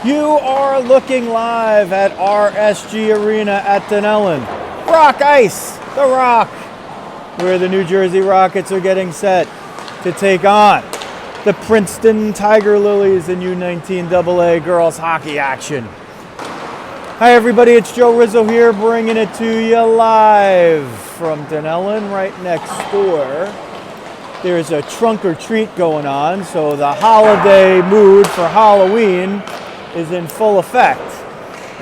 You are looking live at RSG Arena at Dunellen. Rock Ice, the Rock, where the New Jersey Rockets are getting set to take on the Princeton Tiger Lillies in U19 AA girls hockey action. Hi everybody, it's Joe Rizzo here bringing it to you live from Dunellen right next door. There's a trunk or treat going on, so the holiday mood for Halloween is in full effect.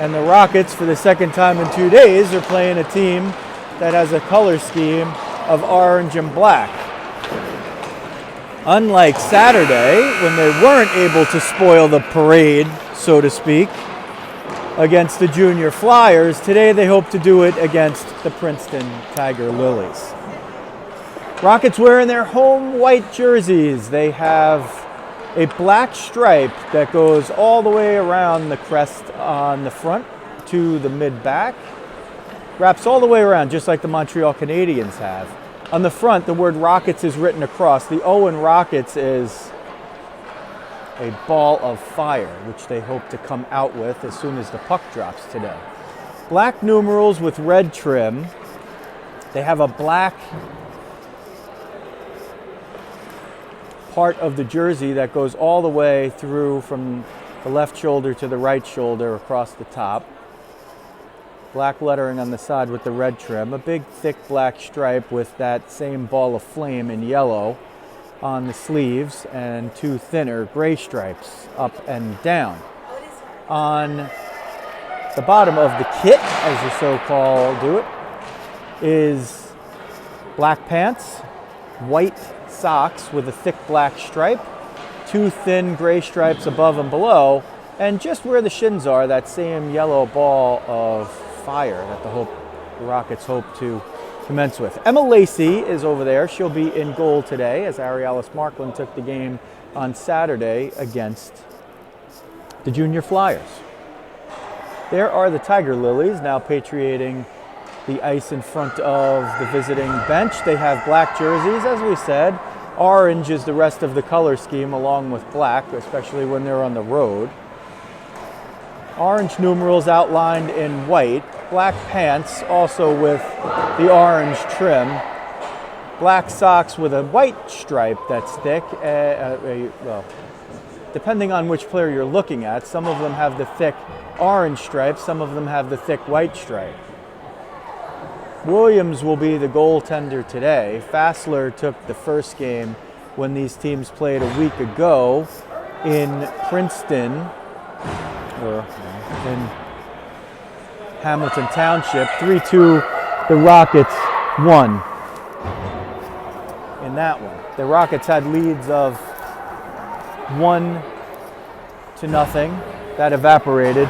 And the Rockets, for the second time in 2 days, are playing a team that has a color scheme of orange and black. Unlike Saturday, when they weren't able to spoil the parade, so to speak, against the Junior Flyers, today they hope to do it against the Princeton Tiger Lillies. Rockets wearing their home white jerseys. They have a black stripe that goes all the way around the crest on the front to the mid-back. Wraps all the way around, just like the Montreal Canadiens have. On the front, the word Rockets is written across. The O in Rockets is a ball of fire, which they hope to come out with as soon as the puck drops today. Black numerals with red trim. They have a black part of the jersey that goes all the way through from the left shoulder to the right shoulder across the top. Black lettering on the side with the red trim. A big thick black stripe with that same ball of flame in yellow on the sleeves, and two thinner gray stripes up and down. On the bottom of the kit, as the so-called do it, is black pants, white socks with a thick black stripe, two thin gray stripes above and below, and just where the shins are, that same yellow ball of fire that the Rockets hope to commence with. Emma Lacey is over there. She'll be in goal today, as Arialis Markland took the game on Saturday against the Junior Flyers. There are the Tiger Lillies now patriating the ice in front of the visiting bench. They have black jerseys, as we said. Orange is the rest of the color scheme, along with black, especially when they're on the road. Orange numerals outlined in white. Black pants, also with the orange trim. Black socks with a white stripe that's thick. Well, depending on which player you're looking at, some of them have the thick orange stripe, some of them have the thick white stripe. Williams will be the goaltender today. Fassler took the first game when these teams played a week ago in Princeton, or in Hamilton Township. 3-2, the Rockets won in that one. The Rockets had leads of 1-0. That evaporated.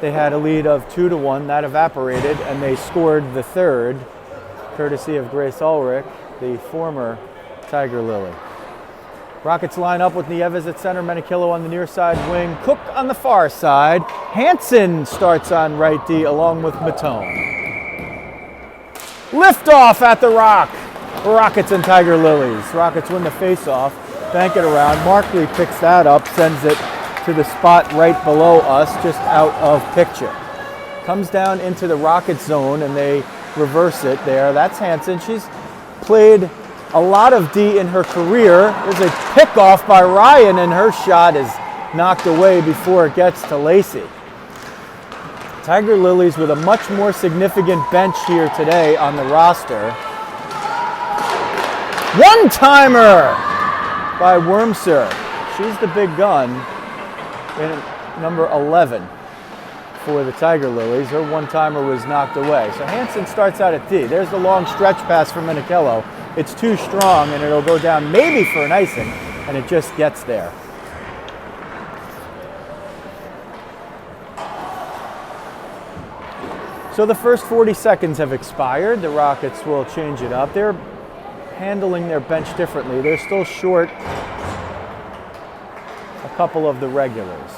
They had a lead of 2-1, that evaporated, and they scored the third, courtesy of Grace Ulrich, the former Tiger Lily. Rockets line up with Nieves at center, Menikillo on the near side wing, Cook on the far side. Hansen starts on right D along with Matone. Liftoff at the Rock for Rockets and Tiger Lillies. Rockets win the face-off, bank it around. Markley picks that up, sends it to the spot right below us, just out of picture. Comes down into the Rocket zone and they reverse it there. That's Hansen. She's played a lot of D in her career. There's a pickoff by Ryan and her shot is knocked away before it gets to Lacey. Tiger Lillies with a much more significant bench here today on the roster. One-timer by Wormser. She's the big gun. Number 11 for the Tiger Lillies. Her one-timer was knocked away. So Hansen starts out at D. There's the long stretch pass from Menikillo. It's too strong and it'll go down maybe for an icing, and it just gets there. So the first 40 seconds have expired. The Rockets will change it up. They're handling their bench differently. They're still short a couple of the regulars.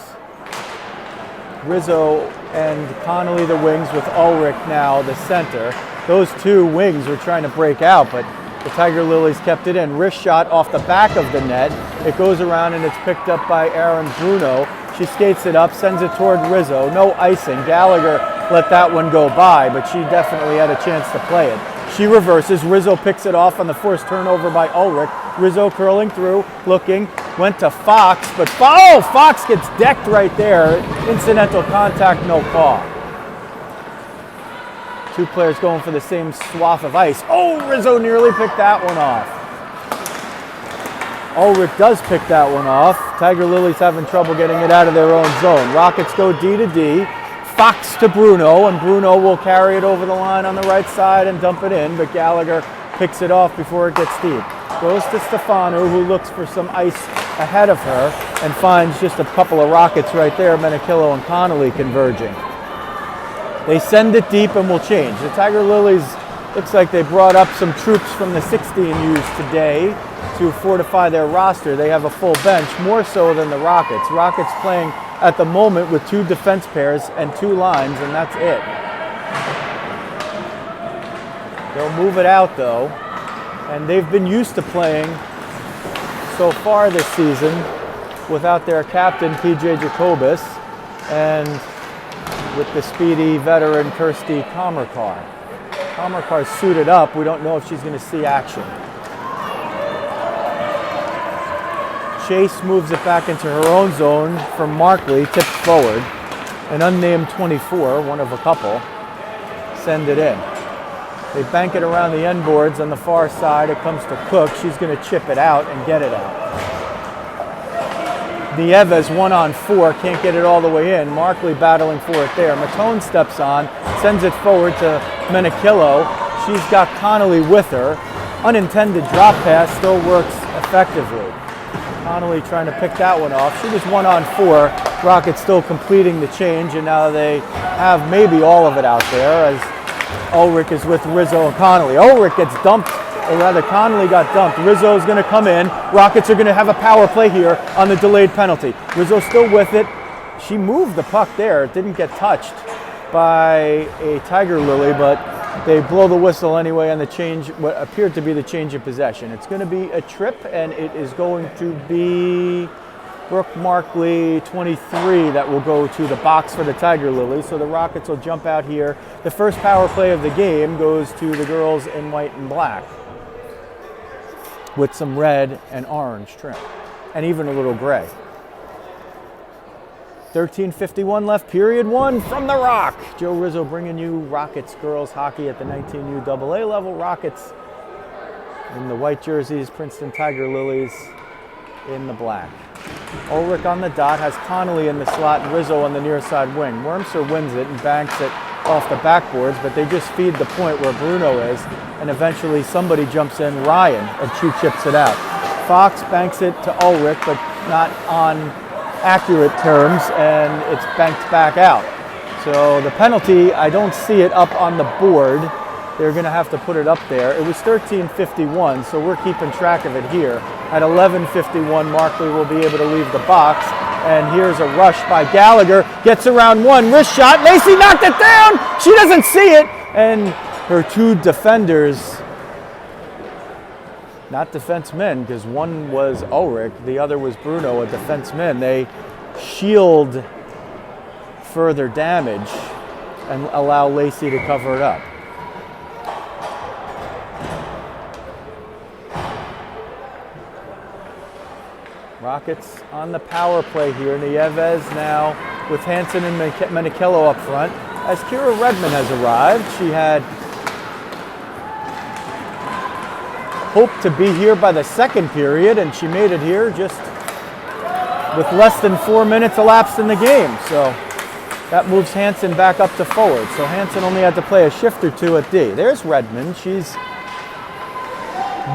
Rizzo and Connolly the wings, with Ulrich now the center. Those two wings were trying to break out, but the Tiger Lillies kept it in. Wrist shot off the back of the net. It goes around and it's picked up by Erin Bruno. She skates it up, sends it toward Rizzo. No icing. Gallagher let that one go by, but she definitely had a chance to play it. She reverses. Rizzo picks it off on the forced turnover by Ulrich. Rizzo curling through, looking, went to Fox, but Fox gets decked right there. Incidental contact, no call. Two players going for the same swath of ice. Oh, Rizzo nearly picked that one off. Ulrich does pick that one off. Tiger Lillies having trouble getting it out of their own zone. Rockets go D to D. Fox to Bruno, and Bruno will carry it over the line on the right side and dump it in, but Gallagher picks it off before it gets deep. Goes to Stefano, who looks for some ice ahead of her and finds just a couple of Rockets right there, Menikillo and Connolly converging. They send it deep and will change. The Tiger Lillies looks like they brought up some troops from the 16Us today to fortify their roster. They have a full bench, more so than the Rockets. Rockets playing at the moment with 2 defense pairs and 2 lines, and that's it. They'll move it out though, and they've been used to playing so far this season without their captain PJ Jacobus and with the speedy veteran Kirsty Kamerkar. Kamerkar's suited up. We don't know if she's going to see action. Chase moves it back into her own zone from Markley, tipped forward. An unnamed 24, one of a couple, send it in. They bank it around the end boards on the far side. It comes to Cook. She's going to chip it out and get it out. Nieves 1-on-4, can't get it all the way in. Markley battling for it there. Matone steps on, sends it forward to Menikillo. She's got Connolly with her. Unintended drop pass still works effectively. Connolly trying to pick that one off. She was 1-on-4. Rockets still completing the change, and now they have maybe all of it out there as Ulrich is with Rizzo and Connolly. Ulrich gets dumped, or rather Connolly got dumped. Rizzo's going to come in. Rockets are going to have a power play here on the delayed penalty. Rizzo still with it. She moved the puck there. It didn't get touched by a Tiger Lily, but they blow the whistle anyway on the change, what appeared to be the change of possession. It's going to be a trip, and it is going to be Brooke Markley, 23, that will go to the box for the Tiger Lilies. So the Rockets will jump out here. The first power play of the game goes to the girls in white and black with some red and orange trim, and even a little gray. 13:51 left, period 1 from the Rock. Joe Rizzo bringing you Rockets girls hockey at the 19U AA level. Rockets in the white jerseys, Princeton Tiger Lillies in the black. Ulrich on the dot, has Connolly in the slot and Rizzo on the near side wing. Wormser wins it and banks it off the backboards, but they just feed the point where Bruno is, and eventually somebody jumps in, Ryan, and she chips it out. Fox banks it to Ulrich, but not on accurate terms, and it's banked back out. So the penalty, I don't see it up on the board. They're going to have to put it up there. It was 13:51, so we're keeping track of it here. At 11:51, Markley will be able to leave the box, and here's a rush by Gallagher. Gets around one, wrist shot. Lacey knocked it down. She doesn't see it, and her 2 defenders, not defensemen, because one was Ulrich, the other was Bruno, a defenseman. They shield further damage and allow Lacey to cover it up. Rockets on the power play here. Nieves now with Hansen and Menikillo up front. As Kira Redmond has arrived, she had hoped to be here by the second period, and she made it here just with less than 4 minutes elapsed in the game. So that moves Hansen back up to forward. So Hansen only had to play a shift or 2 at D. There's Redmond. She's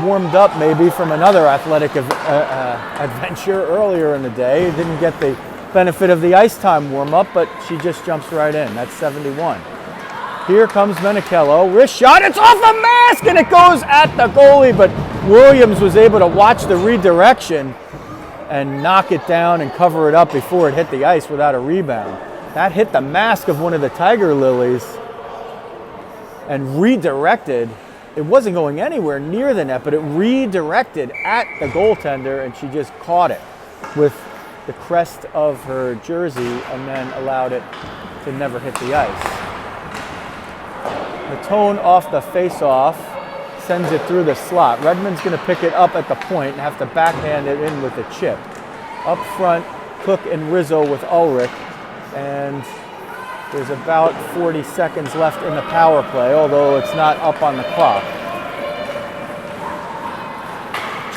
warmed up maybe from another athletic adventure earlier in the day. Didn't get the benefit of the ice time warm-up, but she just jumps right in. That's 71. Here comes Menikillo. Wrist shot. It's off the mask, and it goes at the goalie, but Williams was able to watch the redirection and knock it down and cover it up before it hit the ice without a rebound. That hit the mask of one of the Tiger Lilies and redirected. It wasn't going anywhere near the net, but it redirected at the goaltender, and she just caught it with the crest of her jersey and then allowed it to never hit the ice. Matone off the face-off sends it through the slot. Redmond's going to pick it up at the point and have to backhand it in with a chip. Up front, Cook and Rizzo with Ulrich, and there's about 40 seconds left in the power play, although it's not up on the clock.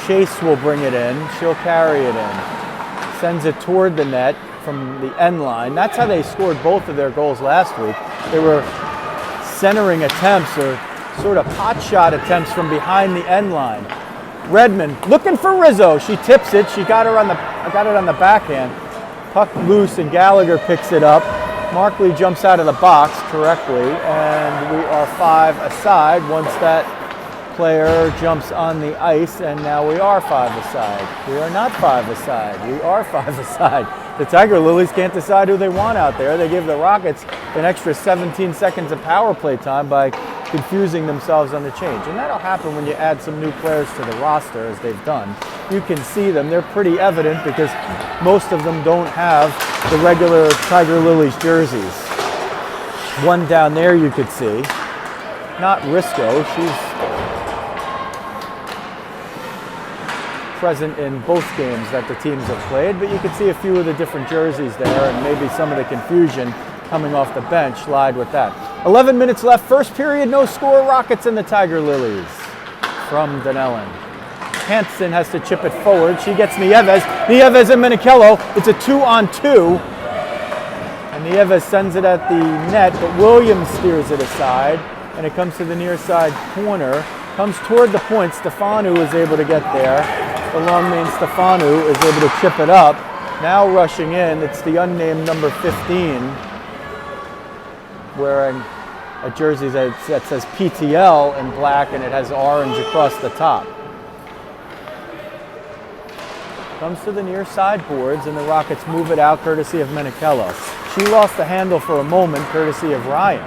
Chase will bring it in. She'll carry it in. Sends it toward the net from the end line. That's how they scored both of their goals last week. They were centering attempts or sort of pot shot attempts from behind the end line. Redmond looking for Rizzo. She tips it. She got it on the backhand. Puck loose and Gallagher picks it up. Markley jumps out of the box correctly, and we are 5 aside once that player jumps on the ice, and now we are 5 aside. We are not 5 aside. We are 5 aside. The Tiger Lillies can't decide who they want out there. They give the Rockets an extra 17 seconds of power play time by confusing themselves on the change. And that'll happen when you add some new players to the roster, as they've done. You can see them. They're pretty evident because most of them don't have the regular Tiger Lillies jerseys. One down there you could see. Not Rizzo. She's present in both games that the teams have played, but you can see a few of the different jerseys there, and maybe some of the confusion coming off the bench lied with that. 11 minutes left, first period, no score, Rockets and the Tiger Lillies from Dunellen. Hansen has to chip it forward. She gets Nieves. Nieves and Menichello. It's a 2-on-2. And Nieves sends it at the net, but Williams steers it aside, and it comes to the near side corner. Comes toward the point. Stefanu is able to get there. The long main Stefanu is able to chip it up. Now rushing in, it's the unnamed number 15, wearing a jersey that says PTL in black, and it has orange across the top. Comes to the near side boards, and the Rockets move it out courtesy of Menichello. She lost the handle for a moment courtesy of Ryan.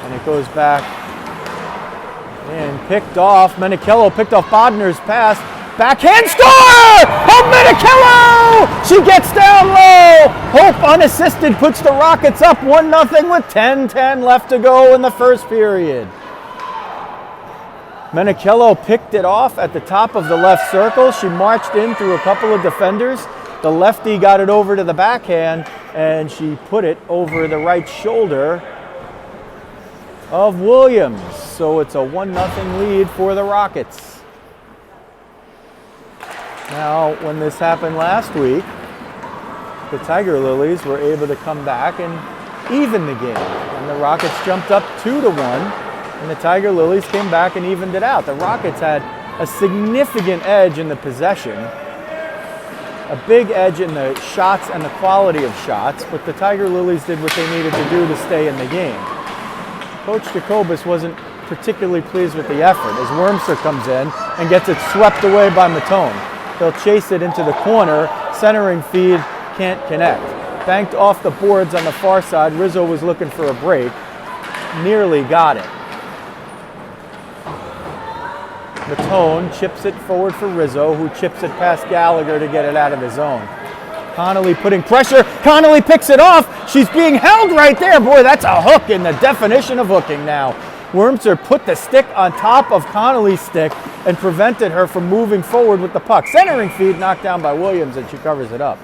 And it goes back and picked off. Menichello picked off Bodner's pass. Backhand score! Hope Menichello! She gets down low. Hope unassisted puts the Rockets up 1-0 with 10:10 left to go in the first period. Menichello picked it off at the top of the left circle. She marched in through a couple of defenders. The lefty got it over to the backhand, and she put it over the right shoulder of Williams. So it's a 1-0 lead for the Rockets. Now, when this happened last week, the Tiger Lillies were able to come back and even the game. And the Rockets jumped up 2-1, and the Tiger Lillies came back and evened it out. The Rockets had a significant edge in the possession, a big edge in the shots and the quality of shots, but the Tiger Lillies did what they needed to do to stay in the game. Coach Jacobus wasn't particularly pleased with the effort as Wormser comes in and gets it swept away by Matone. They'll chase it into the corner. Centering feed can't connect. Banked off the boards on the far side. Rizzo was looking for a break. Nearly got it. Matone chips it forward for Rizzo, who chips it past Gallagher to get it out of the zone. Connolly putting pressure. Connolly picks it off. She's being held right there. Boy, that's a hook in the definition of hooking now. Wormser put the stick on top of Connolly's stick and prevented her from moving forward with the puck. Centering feed knocked down by Williams, and she covers it up.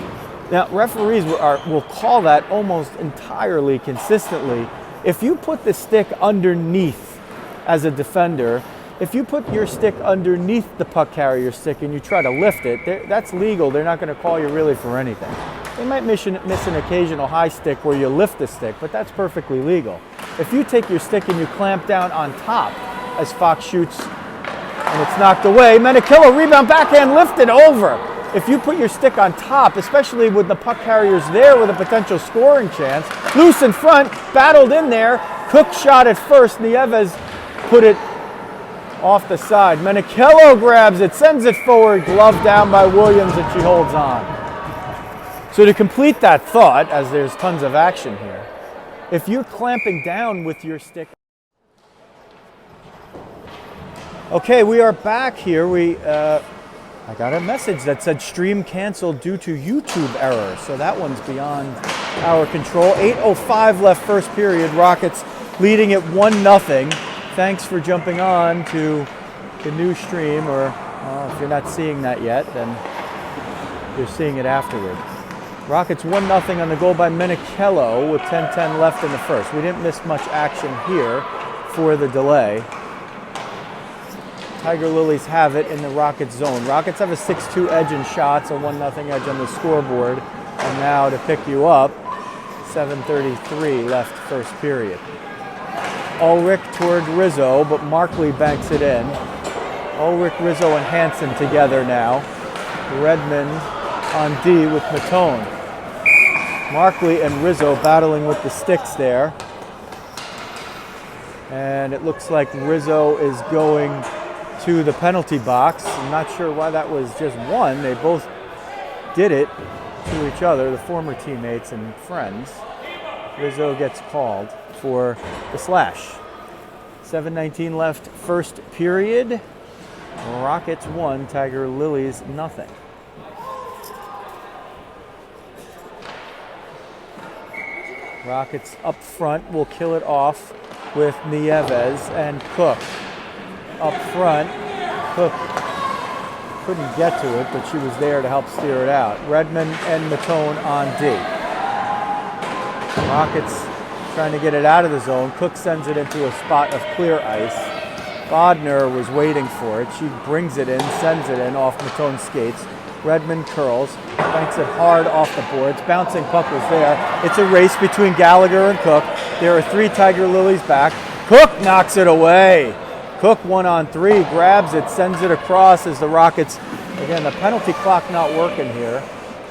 Now, referees will call that almost entirely consistently. If you put the stick underneath as a defender, if you put your stick underneath the puck carrier stick and you try to lift it, that's legal. They're not going to call you really for anything. They might miss an occasional high stick where you lift the stick, but that's perfectly legal. If you take your stick and you clamp down on top as Fox shoots and it's knocked away, Menichello rebound backhand lifted over. If you put your stick on top, especially with the puck carriers there with a potential scoring chance, loose in front, battled in there, Cook shot it first, Nieves put it off the side. Menichello grabs it, sends it forward, glove down by Williams, and she holds on. So to complete that thought, as there's tons of action here, if you're clamping down with your stick. Okay, we are back here. I got a message that said stream canceled due to YouTube error, so that one's beyond our control. 8:05 left first period. Rockets leading at 1-0. Thanks for jumping on to the new stream, or if you're not seeing that yet, then you're seeing it afterward. Rockets 1-0 on the goal by Menichello with 10:10 left in the first. We didn't miss much action here for the delay. Tiger Lillies have it in the Rockets zone. Rockets have a 6-2 edge in shots, a 1-0 edge on the scoreboard. And now to pick you up, 7:33 left first period. Ulrich toward Rizzo, but Markley banks it in. Ulrich, Rizzo, and Hansen together now. Redmond on D with Matone. Markley and Rizzo battling with the sticks there. And it looks like Rizzo is going to the penalty box. I'm not sure why that was just one. They both did it to each other, the former teammates and friends. Rizzo gets called for the slash. 7:19 left first period. Rockets 1, Tiger Lillies 0. Rockets up front will kill it off with Nieves and Cook. Up front, Cook couldn't get to it, but she was there to help steer it out. Redmond and Matone on D. Rockets trying to get it out of the zone. Cook sends it into a spot of clear ice. Bodner was waiting for it. She brings it in, sends it in off Matone's skates. Redmond curls, banks it hard off the boards. Bouncing puck was there. It's a race between Gallagher and Cook. There are 3 Tiger Lillies back. Cook knocks it away. Cook 1-on-3, grabs it, sends it across as the Rockets, again, the penalty clock not working here,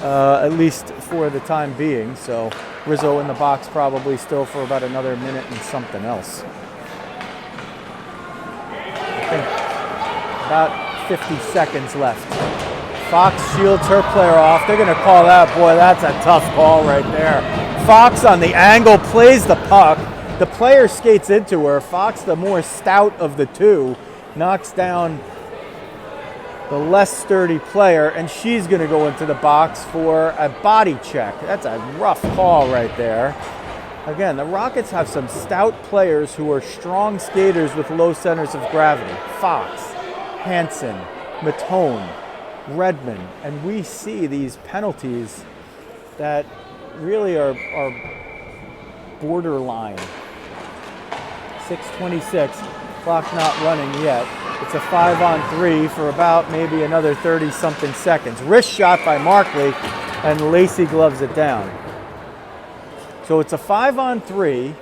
at least for the time being. So Rizzo in the box probably still for about another minute and something else. I think about 50 seconds left. Fox shields her player off. They're going to call that. Boy, that's a tough call right there. Fox on the angle, plays the puck. The player skates into her. Fox, the more stout of the two, knocks down the less sturdy player, and she's going to go into the box for a body check. That's a rough call right there. Again, the Rockets have some stout players who are strong skaters with low centers of gravity. Fox, Hansen, Matone, Redmond, and we see these penalties that really are borderline. 6:26, clock not running yet. It's a 5-on-3 for about maybe another 30-something seconds. Wrist shot by Markley, and Lacey gloves it down. So it's a 5-on-3.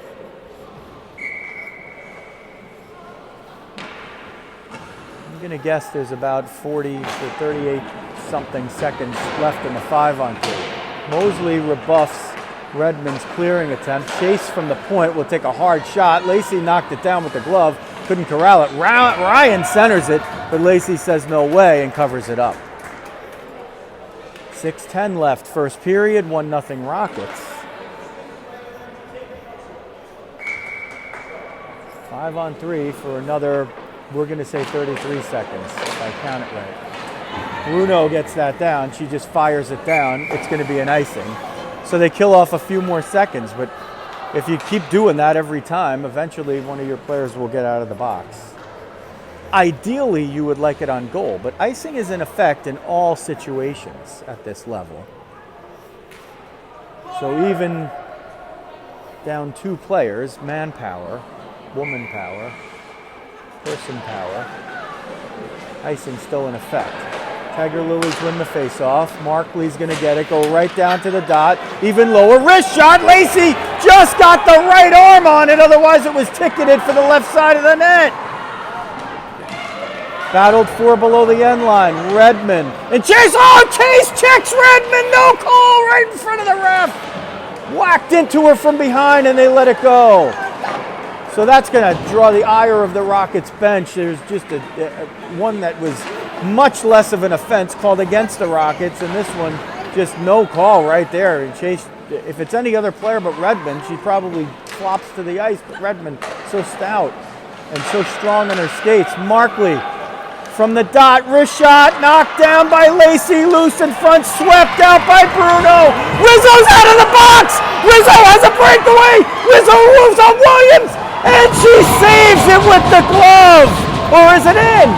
I'm going to guess there's about 40 to 38-something seconds left in the 5-on-3. Mosley rebuffs Redmond's clearing attempt. Chase from the point will take a hard shot. Lacey knocked it down with the glove. Couldn't corral it. Ryan centers it, but Lacey says no way and covers it up. 6:10 left first period. 1-0 Rockets. 5-on-3 for another, we're going to say 33 seconds, if I count it right. Bruno gets that down. She just fires it down. It's going to be an icing. So they kill off a few more seconds, but if you keep doing that every time, eventually one of your players will get out of the box. Ideally, you would like it on goal, but icing is in effect in all situations at this level. So even down 2 players, manpower, woman power, person power, icing still in effect. Tiger Lillies win the face-off. Markley's going to get it, go right down to the dot. Even lower wrist shot. Lacey just got the right arm on it. Otherwise, it was ticketed for the left side of the net. Battled for below the end line. Redmond. And Chase. Oh, Chase checks Redmond. No call right in front of the ref. Whacked into her from behind, and they let it go. So that's going to draw the ire of the Rockets bench. There's just one that was much less of an offense called against the Rockets, and this one just no call right there. And Chase, if it's any other player but Redmond, she probably flops to the ice, but Redmond so stout and so strong in her skates. Markley From the dot, wrist shot, knocked down by Lacey, loose in front, swept out by Bruno. Rizzo's out of the box! Rizzo has a breakaway! Rizzo moves on Williams, and she saves it with the glove! Or is it in?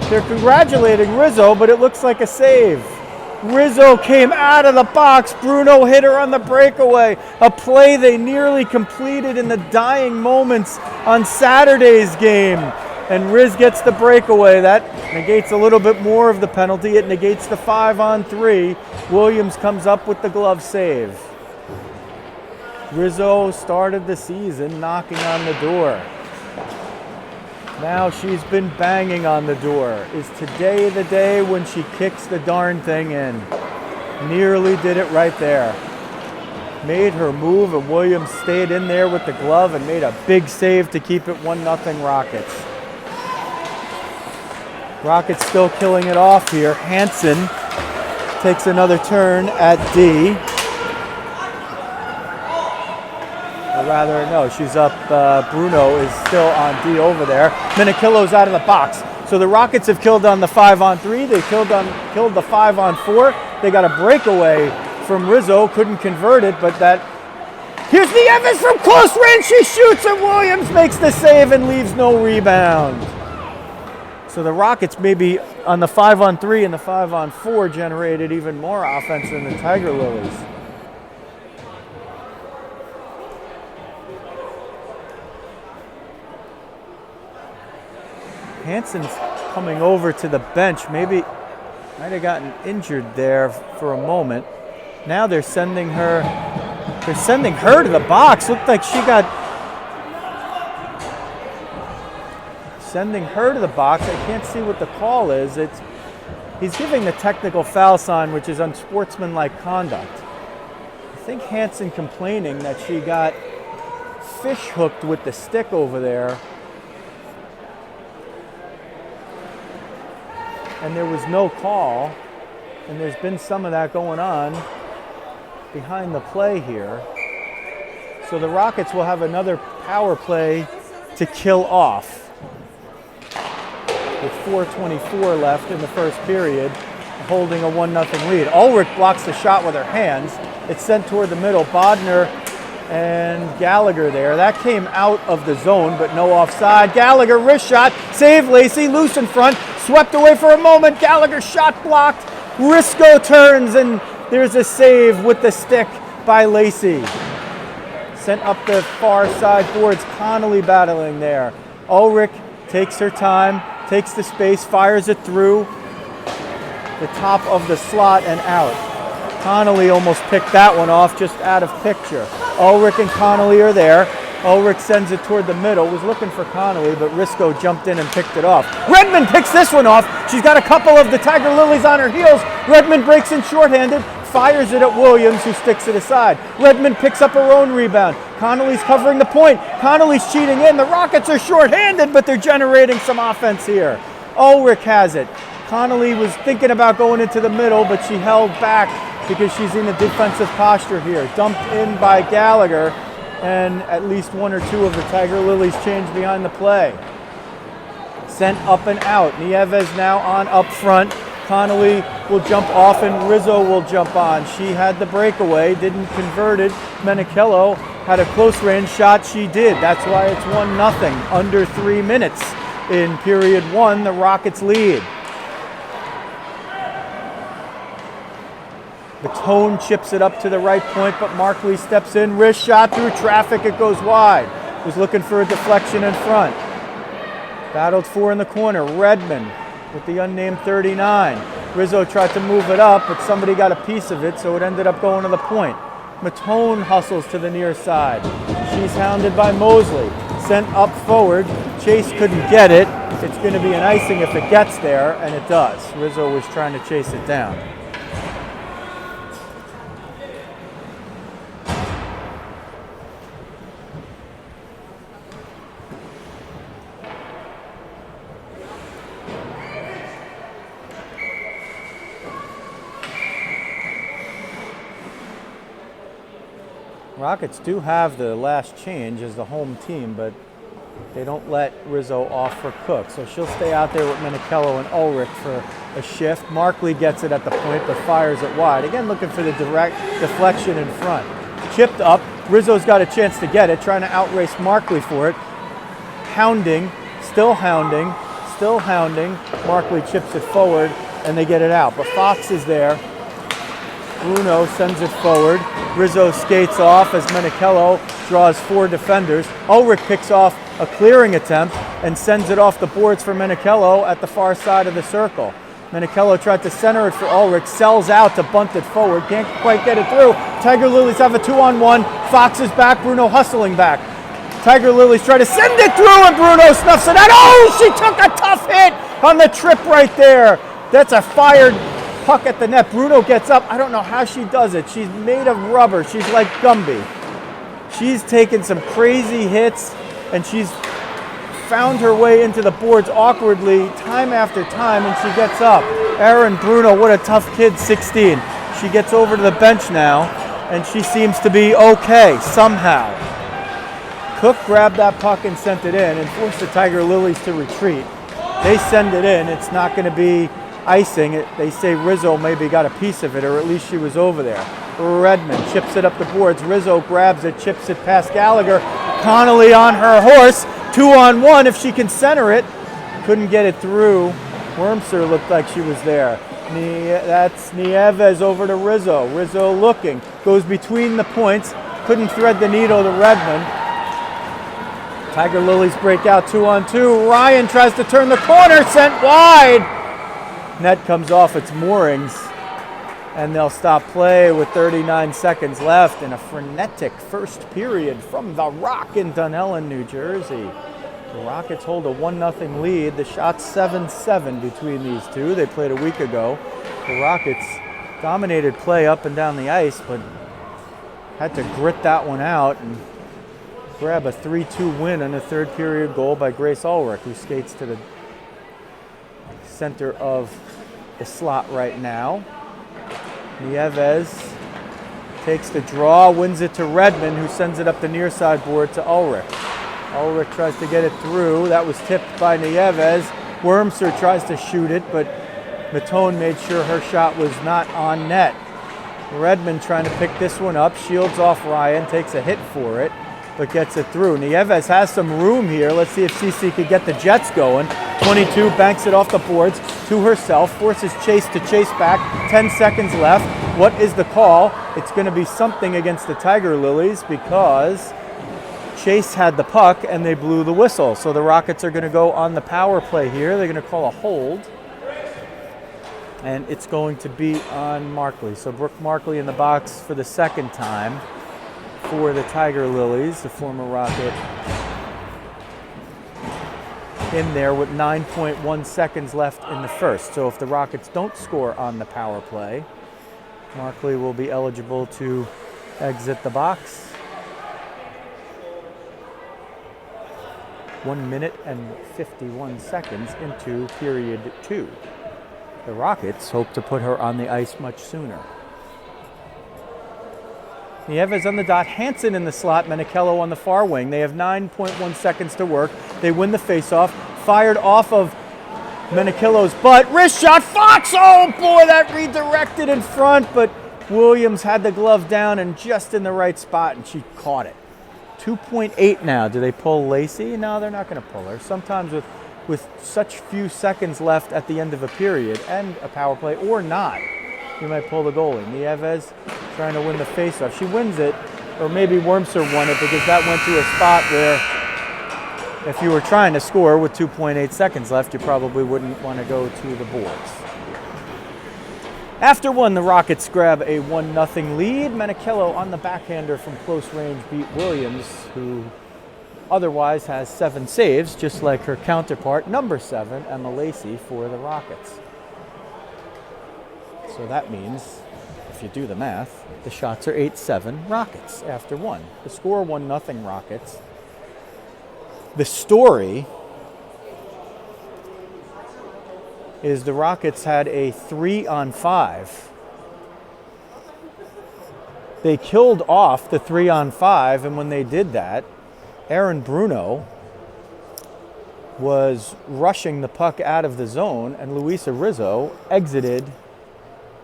They're congratulating Rizzo, but it looks like a save. Rizzo came out of the box. Bruno hit her on the breakaway. A play they nearly completed in the dying moments on Saturday's game. And Riz gets the breakaway. That negates a little bit more of the penalty. It negates the 5-on-3. Williams comes up with the glove save. Rizzo started the season knocking on the door. Now she's been banging on the door. Is today the day when she kicks the darn thing in? Nearly did it right there. Made her move, and Williams stayed in there with the glove and made a big save to keep it 1-0 Rockets. Rockets still killing it off here. Hansen takes another turn at D. Or rather, no, she's up. Bruno is still on D over there. Minikillo's out of the box. So the Rockets have killed on the 5-on-3. They killed the 5-on-4. They got a breakaway from Rizzo. Couldn't convert it, but that. Here's the Evans from close range. She shoots, and Williams makes the save and leaves no rebound. So the Rockets maybe on the 5-on-3 and the 5-on-4 generated even more offense than the Tiger Lillies. Hansen's coming over to the bench. Maybe might have gotten injured there for a moment. Now they're sending her to the box. Looked like she got sending her to the box. I can't see what the call is. He's giving the technical foul sign, which is unsportsmanlike conduct. I think Hansen complaining that she got fish hooked with the stick over there. And there was no call, and there's been some of that going on behind the play here. So the Rockets will have another power play to kill off. With 4:24 left in the first period, holding a 1-0 lead. Ulrich blocks the shot with her hands. It's sent toward the middle. Bodner and Gallagher there. That came out of the zone, but no offside. Gallagher, wrist shot, save Lacey, loose in front, swept away for a moment. Gallagher shot blocked. Risco turns, and there's a save with the stick by Lacey. Sent up the far side boards. Connolly battling there. Ulrich takes her time, takes the space, fires it through the top of the slot and out. Connolly almost picked that one off, just out of picture. Ulrich and Connolly are there. Ulrich sends it toward the middle, was looking for Connolly, but Risco jumped in and picked it off. Redmond picks this one off. She's got a couple of the Tiger Lillies on her heels. Redmond breaks in shorthanded, fires it at Williams, who sticks it aside. Redmond picks up her own rebound. Connolly's covering the point. Connolly's cheating in. The Rockets are shorthanded, but they're generating some offense here. Ulrich has it. Connolly was thinking about going into the middle, but she held back because she's in a defensive posture here. Dumped in by Gallagher, and at least one or two of the Tiger Lillies changed behind the play. Sent up and out. Nieves now on up front. Connolly will jump off and Rizzo will jump on. She had the breakaway, didn't convert it. Minikillo had a close range shot. She did. That's why it's 1-0. Under 3 minutes in period one, the Rockets lead. Batone chips it up to the right point, but Markley steps in. Wrist shot through traffic. It goes wide. Was looking for a deflection in front. Battled for in the corner. Redmond with the unnamed 39. Rizzo tried to move it up, but somebody got a piece of it, so it ended up going to the point. Matone hustles to the near side. She's hounded by Mosley. Sent up forward. Chase couldn't get it. It's going to be an icing if it gets there, and it does. Rizzo was trying to chase it down. Rockets do have the last change as the home team, but They don't let Rizzo off for Cook, so she'll stay out there with Minicello and Ulrich for a shift. Markley gets it at the point, but fires it wide. Again, looking for the direct deflection in front. Chipped up. Rizzo's got a chance to get it, trying to outrace Markley for it. Hounding, still hounding, still hounding. Markley chips it forward, and they get it out. But Fox is there. Bruno sends it forward. Rizzo skates off as Minicello draws 4 defenders. Ulrich picks off a clearing attempt and sends it off the boards for Minicello at the far side of the circle. Minicello tried to center it for Ulrich, sells out to bunt it forward, can't quite get it through. Tiger Lillies have a 2-on-1. Fox is back, Bruno hustling back. Tiger Lillies try to send it through and Bruno snuffs it out. Oh, she took a tough hit on the trip right there. That's a fired puck at the net. Bruno gets up. I don't know how she does it. She's made of rubber. She's like Gumby. She's taken some crazy hits and she's found her way into the boards awkwardly time after time, and she gets up. Erin Bruno, what a tough kid, 16. She gets over to the bench now, and she seems to be okay somehow. Cook grabbed that puck and sent it in and forced the Tiger Lillies to retreat. They send it in. It's not going to be icing. They say Rizzo maybe got a piece of it, or at least she was over there. Redmond chips it up the boards. Rizzo grabs it, chips it past Gallagher. Connolly on her horse. 2-on-1 if she can center it. Couldn't get it through. Wormser looked like she was there. That's Nieves over to Rizzo. Rizzo looking. Goes between the points. Couldn't thread the needle to Redmond. Tiger Lillies break out 2-on-2. Ryan tries to turn the corner. Sent wide. Net comes off its moorings. And they'll stop play with 39 seconds left in a frenetic first period from the Rock in Dunellen, New Jersey. The Rockets hold a 1-0 lead. The shot's 7-7 between these two. They played a week ago. The Rockets dominated play up and down the ice, but had to grit that one out and grab a 3-2 win on a third period goal by Grace Ulrich, who skates to the center of the slot right now. Nieves takes the draw, wins it to Redmond, who sends it up the near side board to Ulrich. Ulrich tries to get it through. That was tipped by Nieves. Wormser tries to shoot it, but Matone made sure her shot was not on net. Redmond trying to pick this one up, shields off Ryan, takes a hit for it, but gets it through. Nieves has some room here. Let's see if Cece could get the Jets going. 22 banks it off the boards to herself, forces Chase to chase back. 10 seconds left. What is the call? It's going to be something against the Tiger Lillies because Chase had the puck and they blew the whistle. So the Rockets are going to go on the power play here. They're going to call a hold. And it's going to be on Markley. So Brooke Markley in the box for the second time for the Tiger Lillies, the former Rocket, in there with 9.1 seconds left in the first. So if the Rockets don't score on the power play, Markley will be eligible to exit the box. 1 minute and 51 seconds into period 2. The Rockets hope to put her on the ice much sooner. Nieves on the dot, Hansen in the slot, Minicello on the far wing. They have 9.1 seconds to work. They win the faceoff, fired off of Minicello's butt. Wrist shot, Fox! Oh boy, that redirected in front, but Williams had the glove down and just in the right spot, and she caught it. 2.8 now. Do they pull Lacey? No, they're not going to pull her. Sometimes with such few seconds left at the end of a period and a power play, or not, you might pull the goalie. Nieves trying to win the faceoff. She wins it, or maybe Wormser won it because that went to a spot where if you were trying to score with 2.8 seconds left, you probably wouldn't want to go to the boards. After one, the Rockets grab a 1-0 lead. Minicello on the backhander from close range beat Williams, who otherwise has 7 saves, just like her counterpart, number 7, Emma Lacey, for the Rockets. So that means, if you do the math, the shots are 8-7 Rockets after one. The score 1-0 Rockets. The story is the Rockets had a 3-on-5. They killed off the 3-on-5, and when they did that, Erin Bruno was rushing the puck out of the zone, and Luisa Rizzo exited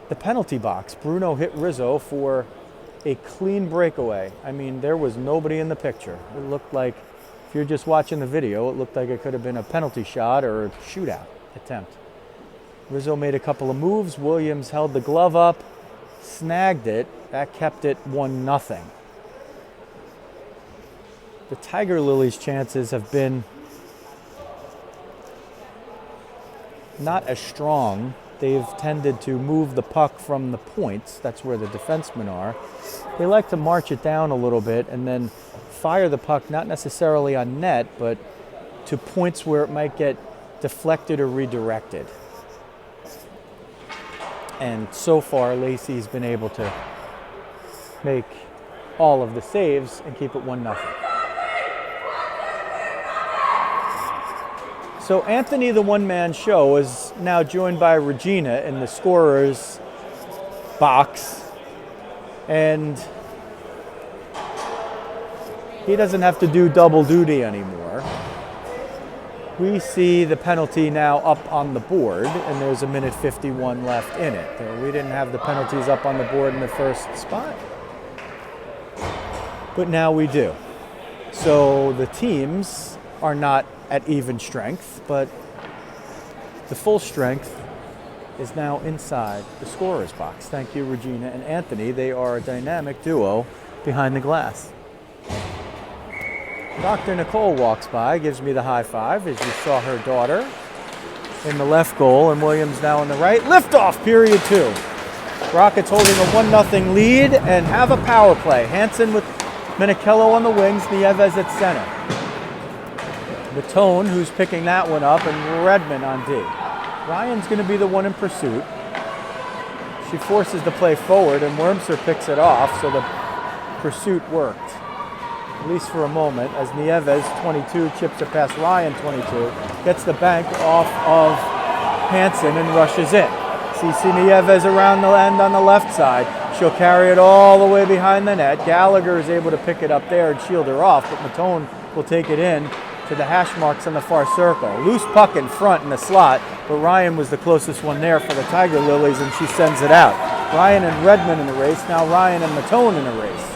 the penalty box. Bruno hit Rizzo for a clean breakaway. I mean, there was nobody in the picture. It looked like, if you're just watching the video, it looked like it could have been a penalty shot or a shootout attempt. Rizzo made a couple of moves. Williams held the glove up, snagged it. That kept it 1-0. The Tiger Lillies' chances have been not as strong. They've tended to move the puck from the points. That's where the defensemen are. They like to march it down a little bit and then fire the puck, not necessarily on net, but to points where it might get deflected or redirected. And so far, Lacey's been able to make all of the saves and keep it 1-0. So Anthony, the one-man show, is now joined by Regina in the scorer's box. And he doesn't have to do double duty anymore. We see the penalty now up on the board, and there's 1:51 left in it. We didn't have the penalties up on the board in the first spot, but now we do. So the teams are not at even strength, but the full strength is now inside the scorer's box. Thank you, Regina and Anthony. They are a dynamic duo behind the glass. Dr. Nicole walks by, gives me the high five as you saw her daughter in the left goal, and Williams now on the right. Liftoff, period 2. Rockets holding a 1-0 lead and have a power play. Hansen with Menichello on the wings, Nieves at center. Matone, who's picking that one up, and Redmond on D. Ryan's going to be the one in pursuit. She forces the play forward, and Wormser picks it off, so the pursuit worked, at least for a moment, as Nieves, 22, chips it past Ryan, 22, gets the bank off of Hansen and rushes in. CC Nieves around the end on the left side. She'll carry it all the way behind the net. Gallagher is able to pick it up there and shield her off, but Matone will take it in to the hash marks on the far circle. Loose puck in front in the slot, but Ryan was the closest one there for the Tiger Lillies, and she sends it out. Ryan and Redmond in the race, now Ryan and Matone in the race.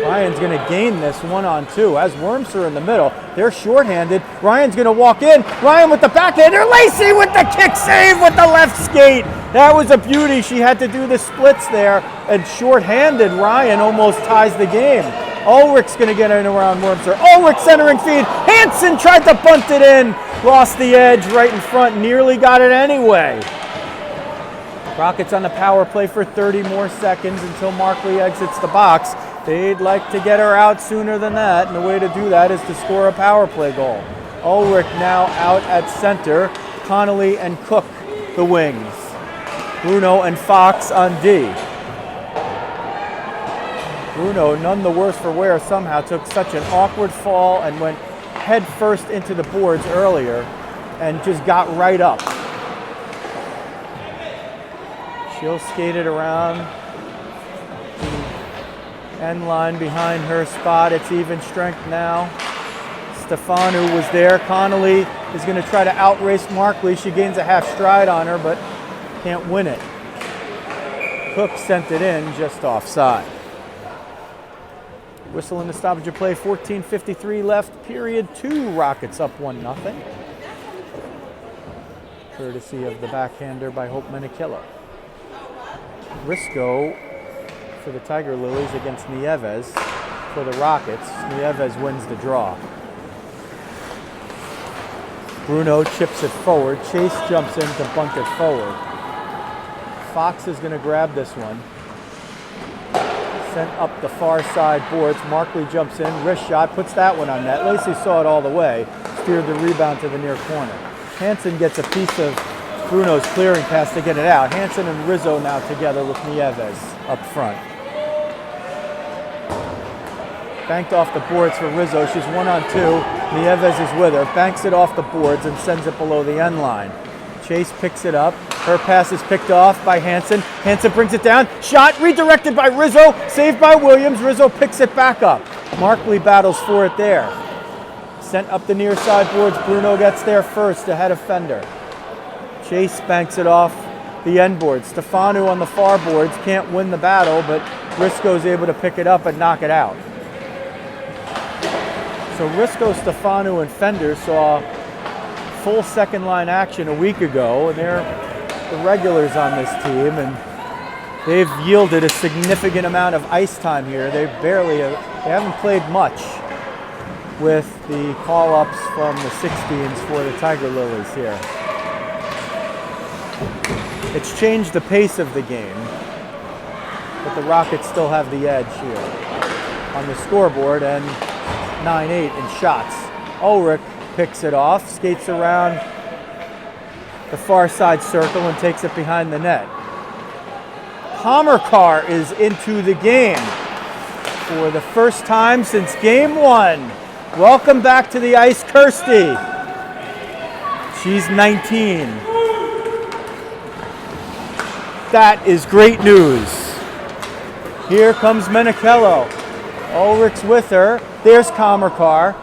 Ryan's going to gain this 1-on-2. As Wormser in the middle, they're shorthanded. Ryan's going to walk in. Ryan with the backhander. Lacey with the kick save with the left skate. That was a beauty. She had to do the splits there, and shorthanded Ryan almost ties the game. Ulrich's going to get in around Wormser. Ulrich centering feed. Hansen tried to bunt it in. Lost the edge right in front. Nearly got it anyway. Rockets on the power play for 30 more seconds until Markley exits the box. They'd like to get her out sooner than that, and the way to do that is to score a power play goal. Ulrich now out at center. Connolly and Cook the wings. Bruno and Fox on D. Bruno, none the worse for wear, somehow took such an awkward fall and went head first into the boards earlier and just got right up. She'll skate it around the end line behind her spot. It's even strength now. Stefanu was there. Connolly is going to try to outrace Markley. She gains a half stride on her, but can't win it. Cook sent it in just offside. Whistle in the stoppage of play, 14:53 left, period 2. Rockets up 1-0. Courtesy of the backhander by Hope Menichello. Rizzo for the Tiger Lillies against Nieves for the Rockets. Nieves wins the draw. Bruno chips it forward. Chase jumps in to bunt it forward. Fox is going to grab this one. Sent up the far side boards. Markley jumps in, wrist shot, puts that one on net. Lacey saw it all the way, steered the rebound to the near corner. Hansen gets a piece of Bruno's clearing pass to get it out. Hansen and Rizzo now together with Nieves up front. Banked off the boards for Rizzo. She's 1-on-2. Nieves is with her. Banks it off the boards and sends it below the end line. Chase picks it up. Her pass is picked off by Hansen. Hansen brings it down. Shot redirected by Rizzo. Saved by Williams. Rizzo picks it back up. Markley battles for it there. Sent up the near side boards. Bruno gets there first ahead of Fender. Chase banks it off the end board. Stefano on the far boards can't win the battle, but Risco's able to pick it up and knock it out. So Rizzo, Stefano, and Fender saw full second line action a week ago, and they're the regulars on this team, and they've yielded a significant amount of ice time here. They haven't played much with the call-ups from the 16s for the Tiger Lillies here. It's changed the pace of the game, but the Rockets still have the edge here on the scoreboard, and 9-8 in shots. Ulrich picks it off, skates around the far side circle and takes it behind the net. Hammerkar is into the game for the first time since game 1. Welcome back to the ice, Kirsty. She's 19. That is great news. Here comes Menichello. Ulrich's with her. There's Hammerkar.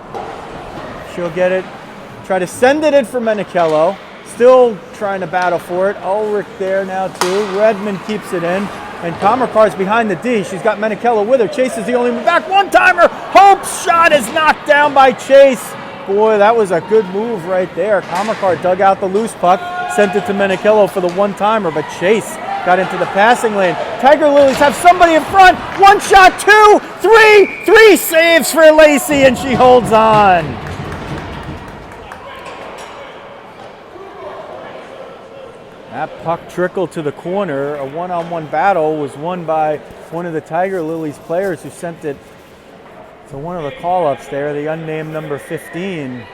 She'll get it. Try to send it in for Menichello. Still trying to battle for it. Ulrich there now too. Redmond keeps it in. And Hammerkar's behind the D. She's got Menichello with her. Chase is the only one back. One-timer. Hope's shot is knocked down by Chase. Boy, that was a good move right there. Hammerkar dug out the loose puck. Sent it to Menichello for the one-timer. But Chase got into the passing lane. Tiger Lillies have somebody in front. One shot, 2, 3. 3 saves for Lacey, and she holds on. That puck trickled to the corner. A one-on-one battle was won by one of the Tiger Lillies players who sent it to one of the call-ups there, the unnamed number 15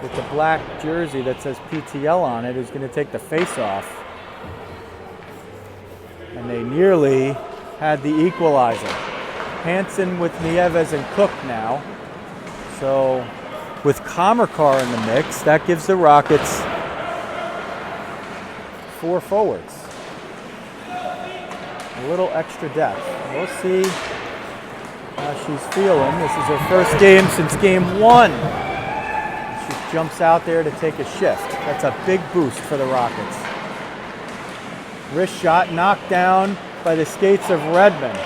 with the black jersey that says PTL on it, who's going to take the face-off. And they nearly had the equalizer. Hansen with Nieves and Cook now. So with Hammerkar in the mix, that gives the Rockets 4 forwards. A little extra depth. We'll see how she's feeling. This is her first game since game 1. She jumps out there to take a shift. That's a big boost for the Rockets. Wrist shot knocked down by the skates of Redmond.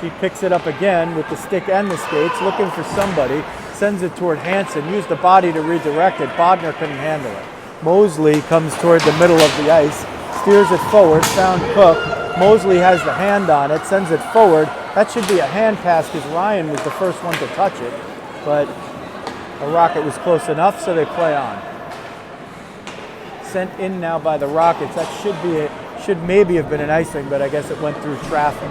She picks it up again with the stick and the skates, looking for somebody, sends it toward Hansen, used the body to redirect it. Bodner couldn't handle it. Mosley comes toward the middle of the ice, steers it forward, found Cook. Mosley has the hand on it, sends it forward. That should be a hand pass because Ryan was the first one to touch it, but the Rocket was close enough, so they play on. Sent in now by the Rockets. That should maybe have been an icing, but I guess it went through traffic,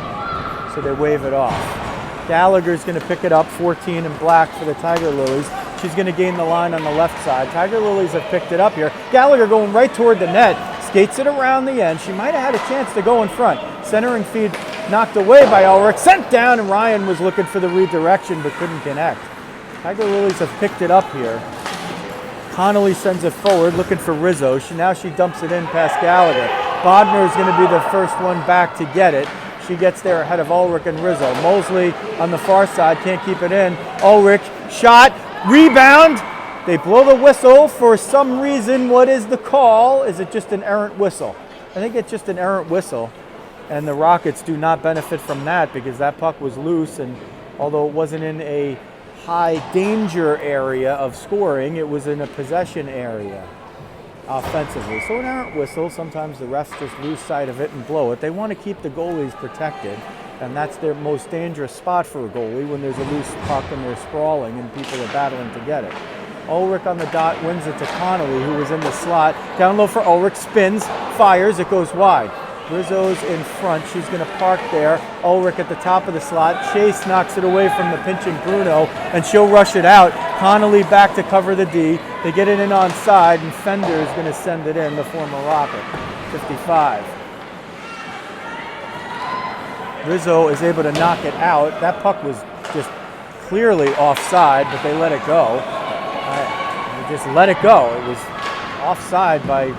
so they wave it off. Gallagher's going to pick it up, 14 in black for the Tiger Lillies. She's going to gain the line on the left side. Tiger Lillies have picked it up here. Gallagher going right toward the net, skates it around the end. She might have had a chance to go in front. Centering feed knocked away by Ulrich, sent down, and Ryan was looking for the redirection but couldn't connect. Tiger Lillies have picked it up here. Connolly sends it forward, looking for Rizzo. Now she dumps it in past Gallagher. Bodner is going to be the first one back to get it. She gets there ahead of Ulrich and Rizzo. Mosley on the far side, can't keep it in. Ulrich, shot, rebound. They blow the whistle for some reason. What is the call? Is it just an errant whistle? I think it's just an errant whistle. And the Rockets do not benefit from that because that puck was loose, and although it wasn't in a high danger area of scoring, it was in a possession area offensively. So an errant whistle, sometimes the refs just lose sight of it and blow it. They want to keep the goalies protected, and that's their most dangerous spot for a goalie, when there's a loose puck and they're sprawling and people are battling to get it. Ulrich on the dot wins it to Connolly, who was in the slot. Down low for Ulrich, spins, fires, it goes wide. Rizzo's in front. She's going to park there. Ulrich at the top of the slot. Chase knocks it away from the pinching Bruno, and she'll rush it out. Connolly back to cover the D. They get it in onside, and Fender is going to send it in, the former Rocket. 55. Rizzo is able to knock it out. That puck was just clearly offside, but they let it go. They just let it go. It was offside by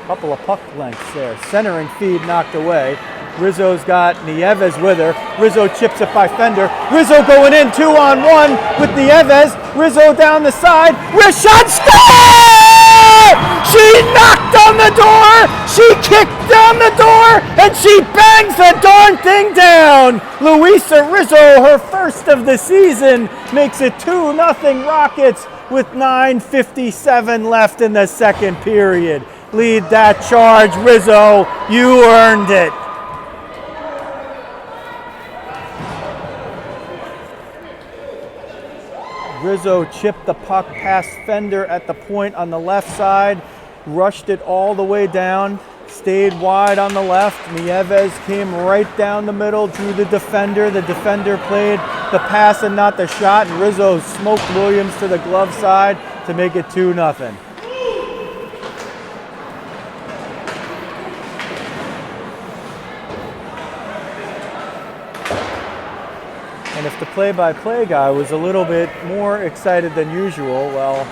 couple of puck lengths there. Centering feed knocked away. Rizzo's got Nieves with her. Rizzo chips it by Fender. Rizzo going in 2-on-1 with Nieves. Rizzo down the side. Wrist shot, score! She knocked on the door. She kicked down the door, and she bangs the darn thing down. Luisa Rizzo, her first of the season, makes it 2-0 Rockets with 9:57 left in the second period. Lead that charge, Rizzo. You earned it. Rizzo chipped the puck past Fender at the point on the left side, rushed it all the way down, stayed wide on the left. Nieves came right down the middle, drew the defender. The defender played the pass and not the shot, and Rizzo smoked Williams to the glove side to make it 2-0. And if the play-by-play guy was a little bit more excited than usual, well,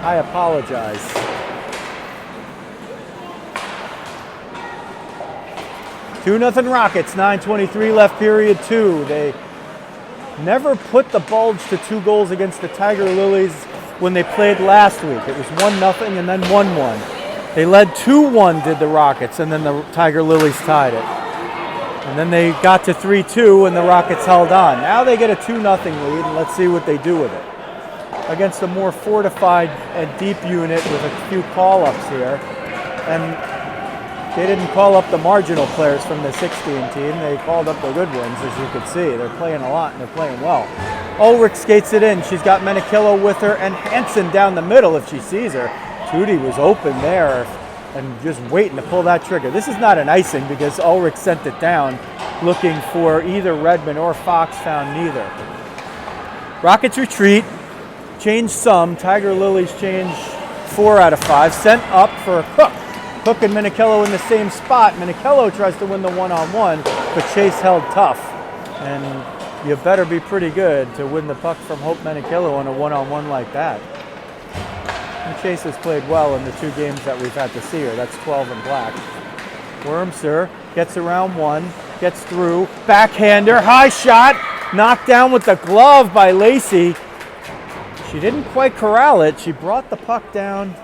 I apologize. Two 2-0 Rockets, 9:23 left, period 2. They never put the bulge to 2 goals against the Tiger Lillies when they played last week. It was 1-0 and then 1-1. They led 2-1, did the Rockets, and then the Tiger Lillies tied it. And then they got to 3-2 and the Rockets held on. Now they get a 2-0 lead, and let's see what they do with it. Against a more fortified and deep unit with a few call-ups here. And they didn't call up the marginal players from the 16 team. They called up the good ones, as you could see. They're playing a lot and they're playing well. Ulrich skates it in. She's got Menikillo with her and Hansen down the middle if she sees her. Tootie was open there and just waiting to pull that trigger. This is not an icing because Ulrich sent it down looking for either Redmond or Fox, found neither. Rockets retreat, change some. Tiger Lillies change 4 out of 5. Sent up for Cook. Cook and Menikillo in the same spot. Menikillo tries to win the one-on-one, but Chase held tough. And you better be pretty good to win the puck from Hope Menikillo on a one-on-one like that. And Chase has played well in the 2 games that we've had to see her. That's 12 and black. Wormser gets around 1, gets through, backhander, high shot, knocked down with the glove by Lacey. She didn't quite corral it. She brought the puck down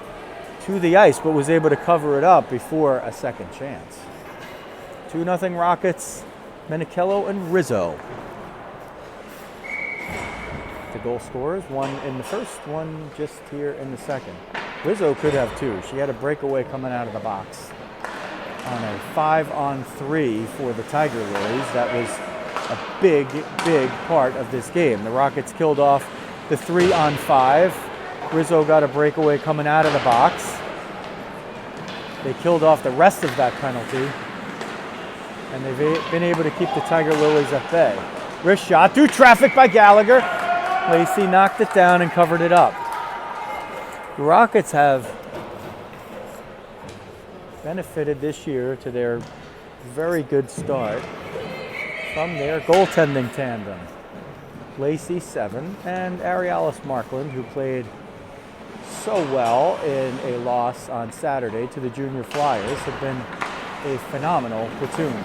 to the ice, but was able to cover it up before a second chance. 2-0 Rockets, Menikillo and Rizzo. The goal scorers, one in the first, one just here in the second. Rizzo could have 2. She had a breakaway coming out of the box on a 5-on-3 for the Tiger Lillies. That was a big, big part of this game. The Rockets killed off the 3-on-5. Rizzo got a breakaway coming out of the box. They killed off the rest of that penalty. And they've been able to keep the Tiger Lillies at bay. Wrist shot through traffic by Gallagher. Lacey knocked it down and covered it up. The Rockets have benefited this year to their very good start from their goaltending tandem. Lacey 7 and Arialis Markland, who played so well in a loss on Saturday to the Junior Flyers, have been a phenomenal platoon.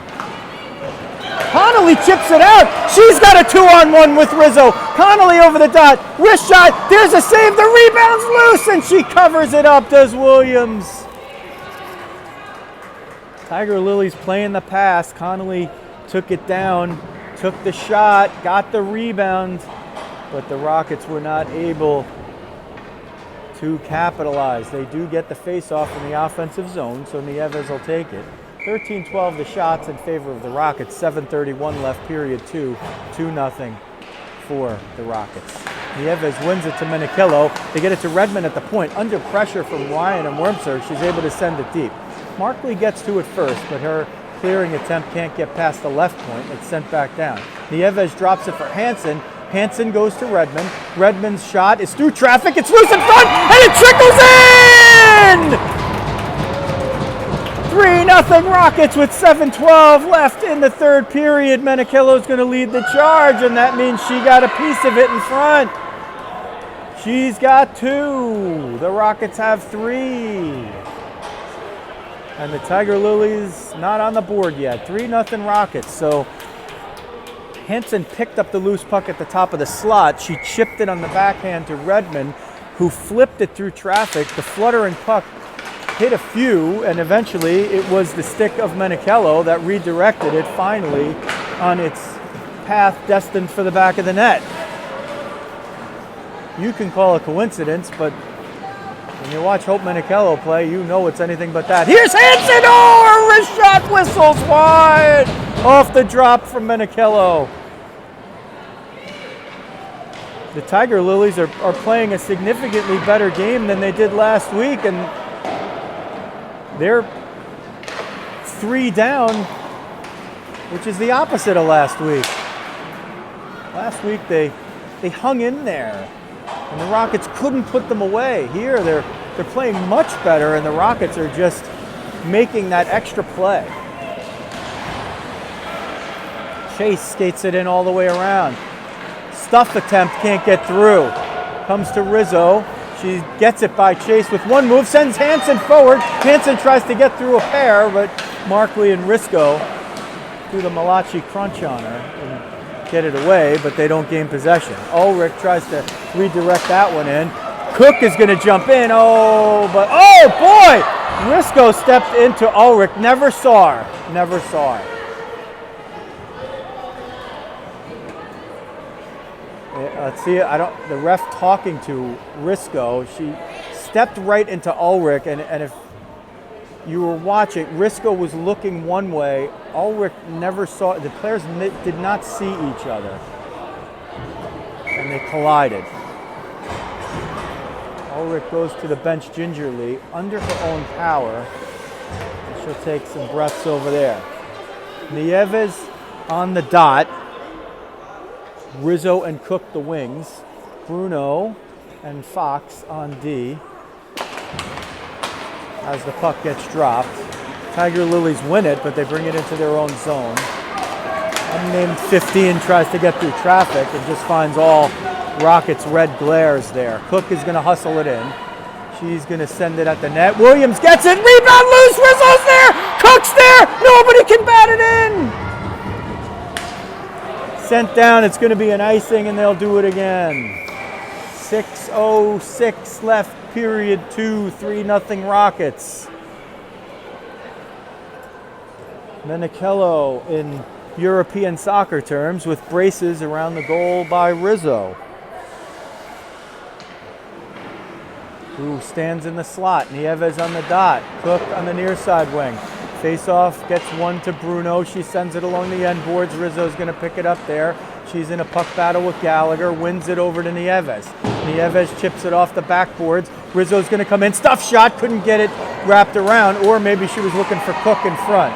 Connolly chips it out. She's got a 2-on-1 with Rizzo. Connolly over the dot. Wrist shot. There's a save. The rebound's loose and she covers it up, does Williams. Tiger Lillies playing the pass. Connolly took it down, took the shot, got the rebound, but the Rockets were not able to capitalize. They do get the face-off in the offensive zone, so Nieves will take it. 13-12 the shots in favor of the Rockets. 7:31 left, period 2. 2-0 for the Rockets. Nieves wins it to Menikillo. They get it to Redmond at the point. Under pressure from Ryan and Wormser, she's able to send it deep. Markley gets to it first, but her clearing attempt can't get past the left point. It's sent back down. Nieves drops it for Hansen. Hansen goes to Redmond. Redmond's shot is through traffic. It's loose in front, and it trickles in! 3-0 Rockets with 7:12 left in the third period. Menikillo's going to lead the charge, and that means she got a piece of it in front. She's got 2. The Rockets have 3. And the Tiger Lillies not on the board yet. 3-0 Rockets. So Hansen picked up the loose puck at the top of the slot. She chipped it on the backhand to Redmond, who flipped it through traffic. The fluttering puck hit a few, and eventually it was the stick of Menichello that redirected it finally on its path destined for the back of the net. You can call it coincidence, but when you watch Hope Menichello play, you know it's anything but that. Here's Hansen! Oh, her wrist shot whistles wide! Off the drop from Menichello. The Tiger Lillies are playing a significantly better game than they did last week, and they're 3 down, which is the opposite of last week. Last week they hung in there, and the Rockets couldn't put them away. Here they're playing much better, and the Rockets are just making that extra play. Chase skates it in all the way around. Stuff attempt, can't get through. Comes to Rizzo. She gets it by Chase with one move, sends Hansen forward. Hansen tries to get through a pair, but Markley and Rizzo do the Malachi crunch on her and get it away, but they don't gain possession. Ulrich tries to redirect that one in. Cook is going to jump in. Oh boy! Rizzo stepped into Ulrich. Never saw her. Never saw her. Let's see, the ref talking to Rizzo, she stepped right into Ulrich, and if you were watching, Rizzo was looking one way, Ulrich never saw, the players did not see each other, and they collided. Ulrich goes to the bench gingerly, under her own power, and she'll take some breaths over there. Nieves on the dot. Rizzo and Cook the wings, Bruno and Fox on D as the puck gets dropped. Tiger Lillies win it, but they bring it into their own zone. Unnamed 15 tries to get through traffic and just finds all Rockets red glares there. Cook is going to hustle it in. She's going to send it at the net. Williams gets it, rebound loose, Rizzo's there, Cook's there, nobody can bat it in. Sent down, it's going to be an icing, and they'll do it again. 6:06 left, period 2, 3-0 Rockets. Menichello in European soccer terms with braces around the goal by Rizzo, who stands in the slot. Nieves on the dot. Cook on the near side wing. Face-off gets one to Bruno. She sends it along the end boards. Rizzo's going to pick it up there. She's in a puck battle with Gallagher. Wins it over to Nieves. Nieves chips it off the backboards. Rizzo's going to come in. Stuff shot. Couldn't get it wrapped around. Or maybe she was looking for Cook in front.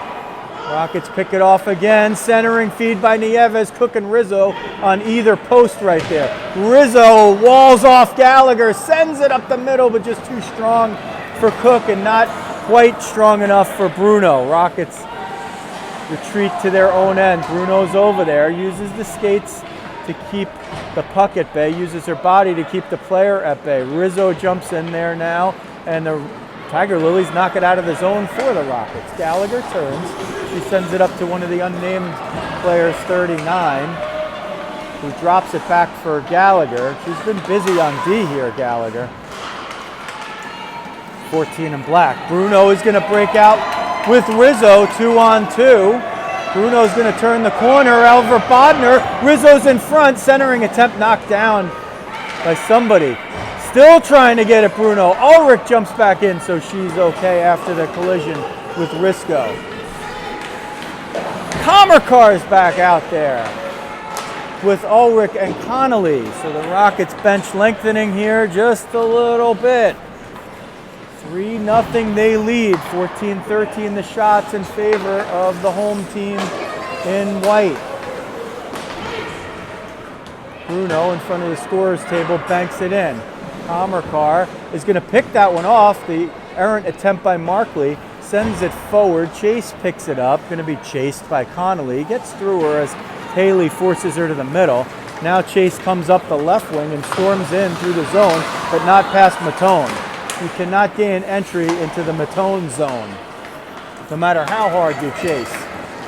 Rockets pick it off again. Centering feed by Nieves. Cook and Rizzo on either post right there. Rizzo walls off Gallagher. Sends it up the middle, but just too strong for Cook and not quite strong enough for Bruno. Rockets retreat to their own end. Bruno's over there, uses the skates to keep the puck at bay, uses her body to keep the player at bay. Rizzo jumps in there now, and the Tiger Lillies knock it out of the zone for the Rockets. Gallagher turns. She sends it up to one of the unnamed players, 39, who drops it back for Gallagher. She's been busy on D here, Gallagher. 14 in black. Bruno is going to break out with Rizzo, 2-on-2. Bruno's going to turn the corner. Elver Bodner. Rizzo's in front. Centering attempt knocked down by somebody. Still trying to get it, Bruno. Ulrich jumps back in, so she's okay after the collision with Rizzo. Comercar's back out there with Ulrich and Connolly. So the Rockets bench lengthening here just a little bit. 3-0 they lead, 14-13 the shots in favor of the home team in white. Bruno in front of the scorer's table banks it in. Comercar is going to pick that one off. The errant attempt by Markley sends it forward. Chase picks it up, going to be chased by Connolly. Gets through her as Haley forces her to the middle. Now Chase comes up the left wing and storms in through the zone, but not past Matone. You cannot gain entry into the Matone zone. no matter how hard you chase.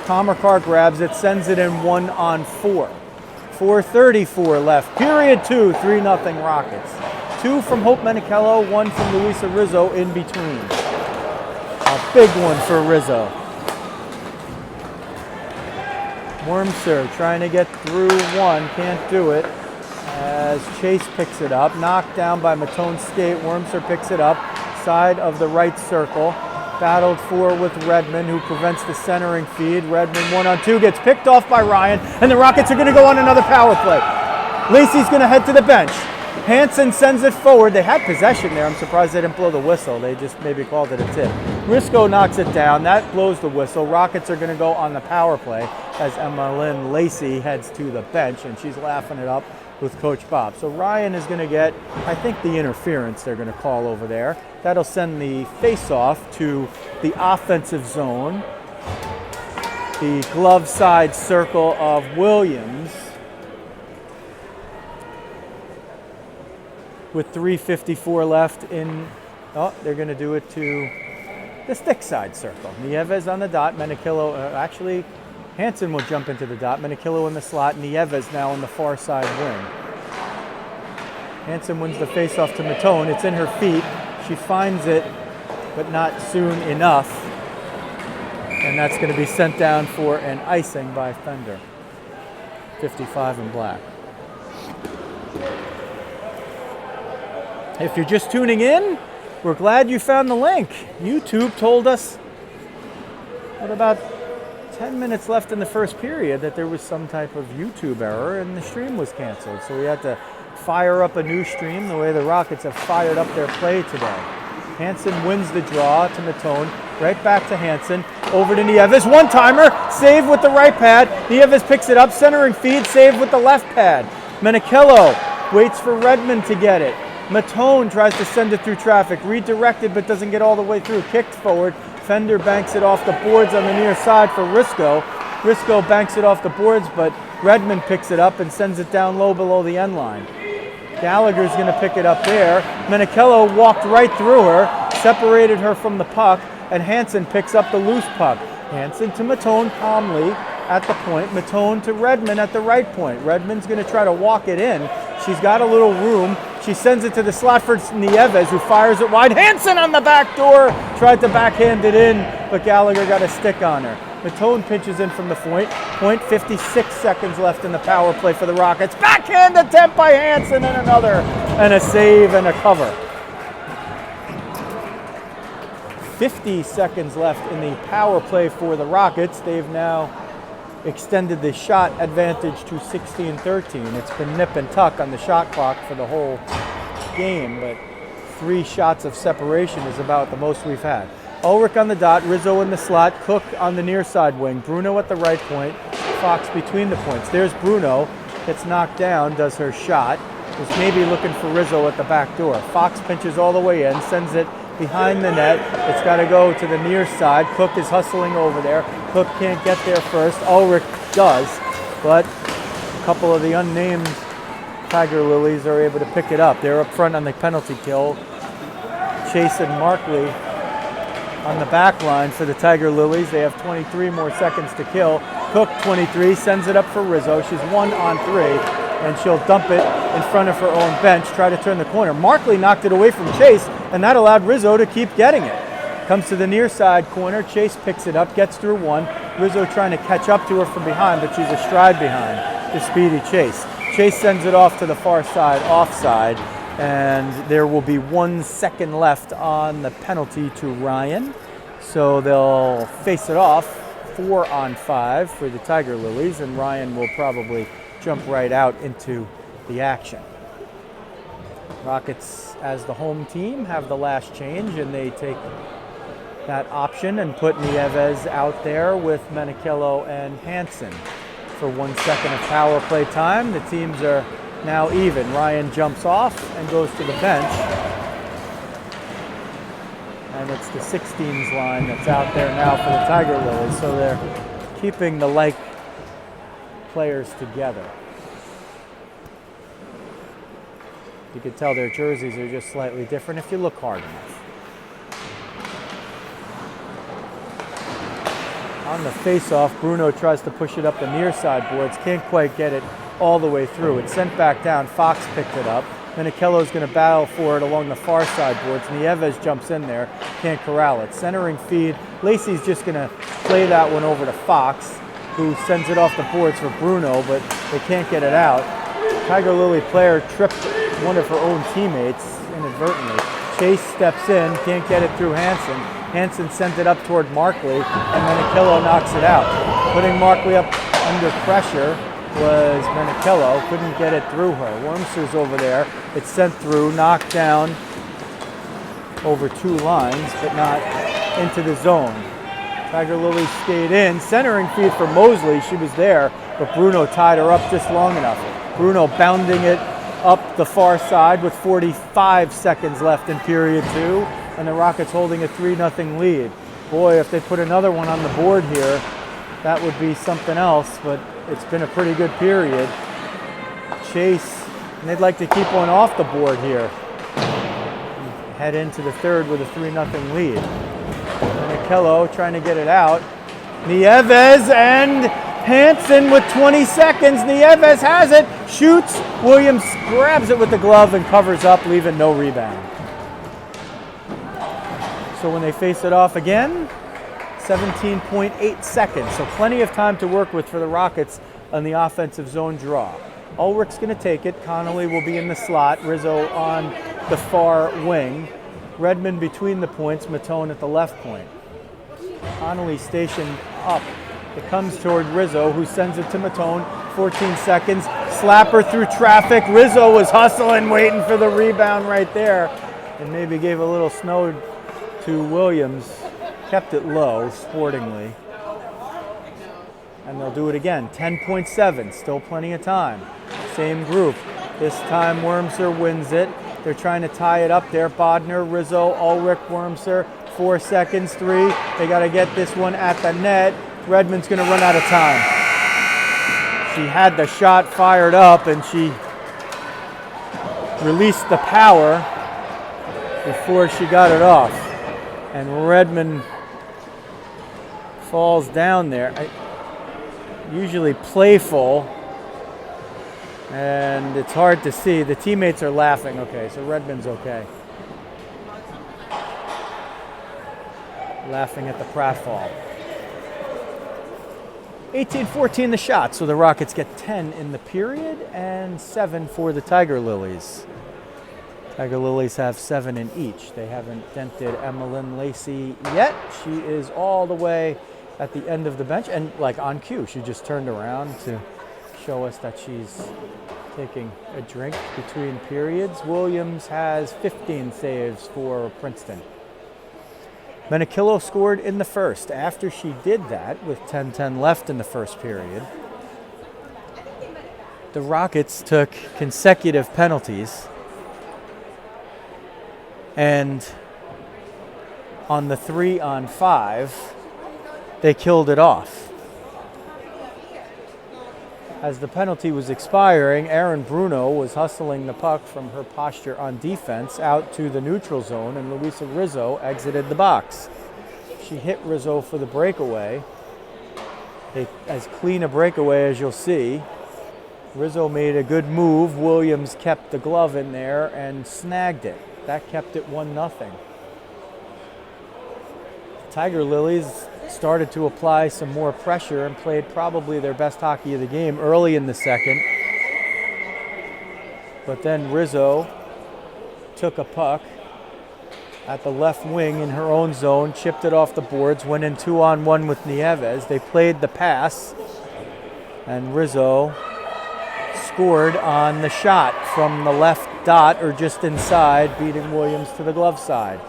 Comercar grabs it, sends it in 1-on-4. 4:34 left. Period 2, 3-0 Rockets. 2 from Hope Menichello, 1 from Luisa Rizzo in between. A big one for Rizzo. Wormser trying to get through 1, can't do it. As Chase picks it up, knocked down by Matone's skate. Wormser picks it up, side of the right circle. Battled for with Redmond, who prevents the centering feed. Redmond 1-on-2 gets picked off by Ryan, and the Rockets are going to go on another power play. Lacey's going to head to the bench. Hansen sends it forward. They had possession there. I'm surprised they didn't blow the whistle. They just maybe called it a tip. Risco knocks it down. That blows the whistle. Rockets are going to go on the power play as Emma Lynn Lacey heads to the bench, and she's laughing it up with Coach Bob. So Ryan is going to get, I think, the interference they're going to call over there. That'll send the face-off to the offensive zone. The glove side circle of Williams. With 3:54 left in, they're going to do it to the stick side circle. Nieves on the dot, Menichello, actually Hansen will jump into the dot, Menichello in the slot, Nieves now on the far side wing. Hansen wins the face-off to Matone. It's in her feet. She finds it, but not soon enough. And that's going to be sent down for an icing by Fender. 55 in black. If you're just tuning in, we're glad you found the link. YouTube told us with about 10 minutes left in the first period that there was some type of YouTube error and the stream was canceled. So we had to fire up a new stream the way the Rockets have fired up their play today. Hansen wins the draw to Matone. Right back to Hansen. Over to Nieves. One-timer. Save with the right pad. Nieves picks it up. Centering feed. Save with the left pad. Menichello waits for Redmond to get it. Matone tries to send it through traffic. Redirected but doesn't get all the way through. Kicked forward. Fender banks it off the boards on the near side for Risco. Risco banks it off the boards, but Redmond picks it up and sends it down low below the end line. Gallagher's going to pick it up there. Menichello walked right through her, separated her from the puck, and Hansen picks up the loose puck. Hansen to Matone calmly at the point. Matone to Redmond at the right point. Redmond's going to try to walk it in. She's got a little room. She sends it to the slot for Nieves, who fires it wide. Hansen on the back door. Tried to backhand it in, but Gallagher got a stick on her. Matone pinches in from the point. 56 seconds left in the power play for the Rockets. Backhand attempt by Hansen and another. And a save and a cover. 50 seconds left in the power play for the Rockets. They've now extended the shot advantage to 16-13. It's been nip and tuck on the shot clock for the whole game, but 3 shots of separation is about the most we've had. Ulrich on the dot, Rizzo in the slot, Cook on the near side wing, Bruno at the right point, Fox between the points. There's Bruno, gets knocked down, does her shot, was maybe looking for Rizzo at the back door. Fox pinches all the way in, sends it behind the net. It's got to go to the near side. Cook is hustling over there. Cook can't get there first. Ulrich does, but a couple of the unnamed Tiger Lillies are able to pick it up. They're up front on the penalty kill. Chase and Markley on the back line for the Tiger Lillies. They have 23 more seconds to kill. Cook, 23, sends it up for Rizzo. She's 1-on-3, and she'll dump it in front of her own bench, try to turn the corner. Markley knocked it away from Chase, and that allowed Rizzo to keep getting it. Comes to the near side corner. Chase picks it up, gets through one. Rizzo trying to catch up to her from behind, but she's a stride behind the speedy Chase. Chase sends it off to the far side, offside. And there will be 1 second left on the penalty to Ryan. So they'll face it off 4-on-5 for the Tiger Lillies, and Ryan will probably jump right out into the action. Rockets, as the home team, have the last change, and they take that option and put Nieves out there with Menichello and Hansen. For 1 second of power play time, the teams are now even. Ryan jumps off and goes to the bench. And it's the 16s line that's out there now for the Tiger Lillies. So they're keeping the like players together. You can tell their jerseys are just slightly different if you look hard enough. On the face-off, Bruno tries to push it up the near side boards, can't quite get it all the way through. It's sent back down, Fox picked it up. Menichello's going to battle for it along the far side boards. Nieves jumps in there, can't corral it. Centering feed, Lacey's just going to play that one over to Fox, who sends it off the boards for Bruno, but they can't get it out. Tiger Lily player tripped one of her own teammates inadvertently. Chase steps in, can't get it through Hansen. Hansen sent it up toward Markley, and Menichello knocks it out. Putting Markley up under pressure was Menichello, couldn't get it through her. Wormser's over there, it's sent through, knocked down over 2 lines, but not into the zone. Tiger Lily stayed in, centering feed for Mosley, she was there, but Bruno tied her up just long enough. Bruno bounding it up the far side with 45 seconds left in period 2, and the Rockets holding a 3-0 lead. Boy, if they put another one on the board here, that would be something else, but it's been a pretty good period. Chase, and they'd like to keep one off the board here. Head into the third with a 3-0 lead. Menichello trying to get it out. Nieves and Hansen with 20 seconds. Nieves has it, shoots. Williams grabs it with the glove and covers up, leaving no rebound. So when they face it off again, 17.8 seconds. So plenty of time to work with for the Rockets on the offensive zone draw. Ulrich's going to take it. Connolly will be in the slot. Rizzo on the far wing. Redmond between the points. Matone at the left point. Connolly stationed up. It comes toward Rizzo, who sends it to Matone. 14 seconds. Slapper through traffic. Rizzo was hustling, waiting for the rebound right there. And maybe gave a little snow to Williams. Kept it low, sportingly. And they'll do it again. 10.7, still plenty of time. Same group. This time Wormser wins it. They're trying to tie it up there. Bodner, Rizzo, Ulrich, Wormser. 4 seconds, 3. They got to get this one at the net. Redmond's going to run out of time. She had the shot fired up and she released the power before she got it off. And Redmond falls down there. Usually playful, and it's hard to see. The teammates are laughing. Okay, so Redmond's okay. Laughing at the pratfall. 18-14 the shot, so the Rockets get 10 in the period and 7 for the Tiger Lillies. Tiger Lillies have 7 in each. They haven't dented Emmeline Lacey yet. She is all the way at the end of the bench, and like on cue, she just turned around to show us that she's taking a drink between periods. Williams has 15 saves for Princeton. Menichello scored in the first. After she did that, with 10-10 left in the first period, the Rockets took consecutive penalties, and on the 3-on-5, they killed it off. As the penalty was expiring, Erin Bruno was hustling the puck from her posture on defense out to the neutral zone, and Luisa Rizzo exited the box. She hit Rizzo for the breakaway. As clean a breakaway as you'll see. Rizzo made a good move. Williams kept the glove in there and snagged it. That kept it 1-0. Tiger Lillies started to apply some more pressure and played probably their best hockey of the game early in the second. But then Rizzo took a puck at the left wing in her own zone, chipped it off the boards, went in 2-on-1 with Nieves. They played the pass, and Rizzo scored on the shot from the left dot or just inside, beating Williams to the glove side.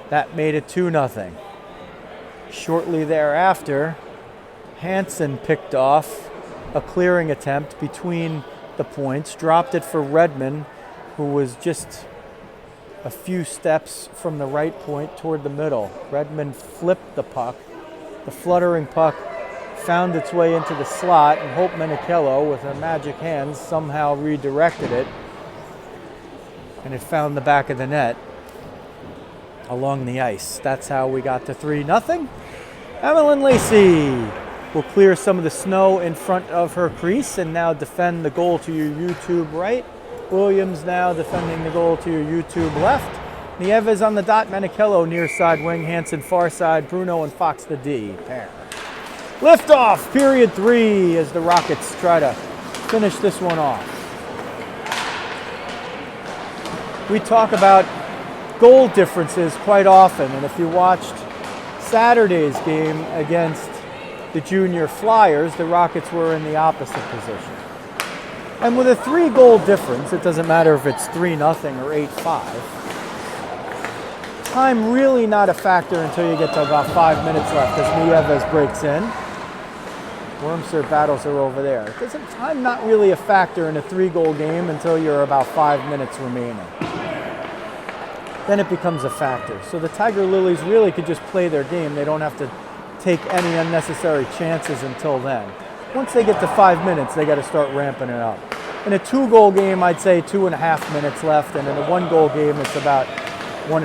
That made it 2-0. Shortly thereafter, Hansen picked off a clearing attempt between the points, dropped it for Redmond, who was just a few steps from the right point toward the middle. Redmond flipped the puck. The fluttering puck found its way into the slot, and Hope Menichello, with her magic hands, somehow redirected it, and it found the back of the net along the ice. That's how we got to 3-0. Evelyn Lacey will clear some of the snow in front of her crease and now defend the goal to your YouTube right. Williams now defending the goal to your YouTube left. Nieves on the dot, Menichello near side wing, Hansen far side, Bruno and Fox the D pair. Lift off, period 3, as the Rockets try to finish this one off. We talk about goal differences quite often, and if you watched Saturday's game against the Junior Flyers, the Rockets were in the opposite position. And with a 3-goal difference, it doesn't matter if it's 3-0 or 8-5, time really not a factor until you get to about 5 minutes left as Nieves breaks in. Wormser battles her over there. Time not really a factor in a 3-goal game until you're about 5 minutes remaining. Then it becomes a factor. So the Tiger Lillies really could just play their game. They don't have to take any unnecessary chances until then. Once they get to 5 minutes, they got to start ramping it up. In a 2-goal game, I'd say 2.5 minutes left, and in a 1-goal game, it's about 1.5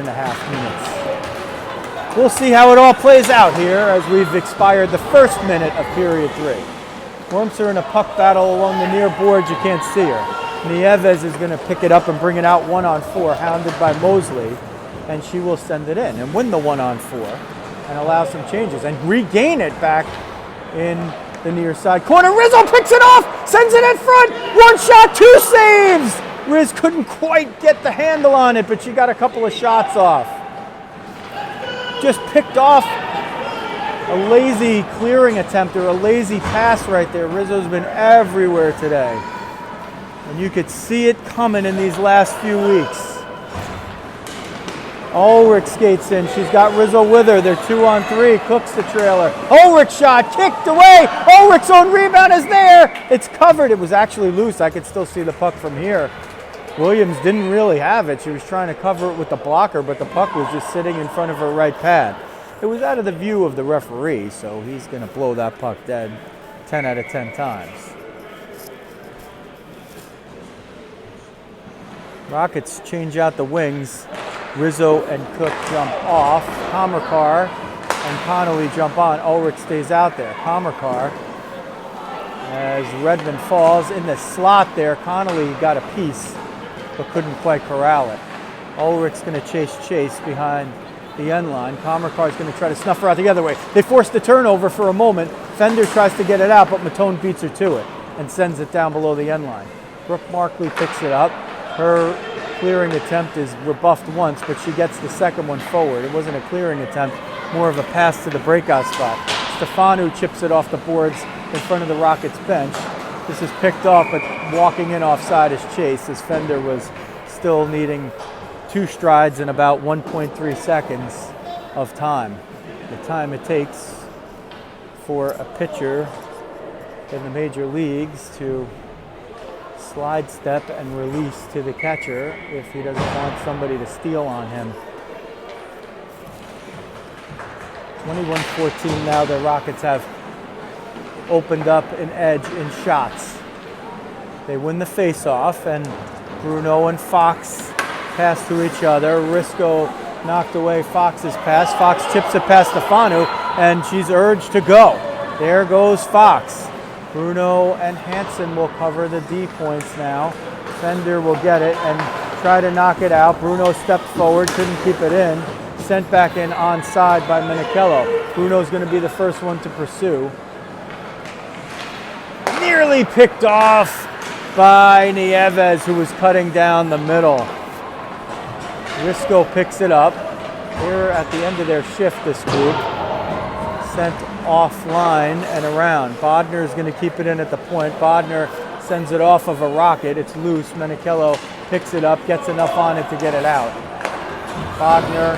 minutes. We'll see how it all plays out here as we've expired the first minute of period 3. Wormser in a puck battle along the near boards. You can't see her. Nieves is going to pick it up and bring it out 1-on-4, hounded by Mosley, and she will send it in and win the 1-on-4 and allow some changes and regain it back in the near side corner. Rizzo picks it off, sends it in front. 1 shot, 2 saves. Riz couldn't quite get the handle on it, but she got a couple of shots off. Just picked off a lazy clearing attempt or a lazy pass right there. Rizzo's been everywhere today. And you could see it coming in these last few weeks. Ulrich skates in. She's got Rizzo with her. They're 2-on-3. Cooks the trailer. Ulrich shot kicked away. Ulrich's own rebound is there. It's covered. It was actually loose. I could still see the puck from here. Williams didn't really have it. She was trying to cover it with the blocker, but the puck was just sitting in front of her right pad. It was out of the view of the referee, so he's going to blow that puck dead 10 out of 10 times. Rockets change out the wings. Rizzo and Cook jump off. Comercar and Connolly jump on. Ulrich stays out there. Comercar, as Redmond falls in the slot there. Connolly got a piece, but couldn't quite corral it. Ulrich's going to chase behind the end line. Comercar's going to try to snuff her out the other way. They force the turnover for a moment. Fender tries to get it out, but Matone beats her to it and sends it down below the end line. Brooke Markley picks it up. Her clearing attempt is rebuffed once, but she gets the second one forward. It wasn't a clearing attempt, more of a pass to the breakout spot. Stefanu chips it off the boards in front of the Rockets bench. This is picked off, but walking in offside is Chase, as Fender was still needing 2 strides in about 1.3 seconds of time. The time it takes for a pitcher in the major leagues to slide step and release to the catcher if he doesn't want somebody to steal on him. 21-14 now. The Rockets have opened up an edge in shots. They win the face-off, and Bruno and Fox pass to each other. Risco knocked away Fox's pass. Fox chips it past Stefanu, and she's urged to go. There goes Fox. Bruno and Hansen will cover the D points now. Fender will get it and try to knock it out. Bruno stepped forward, couldn't keep it in. Sent back in onside by Menichello. Bruno's going to be the first one to pursue. Nearly picked off by Nieves, who was cutting down the middle. Risco picks it up. They're at the end of their shift this week. Sent offline and around. Bodner is going to keep it in at the point. Bodner sends it off of a rocket. It's loose. Menichello picks it up, gets enough on it to get it out. Bodner,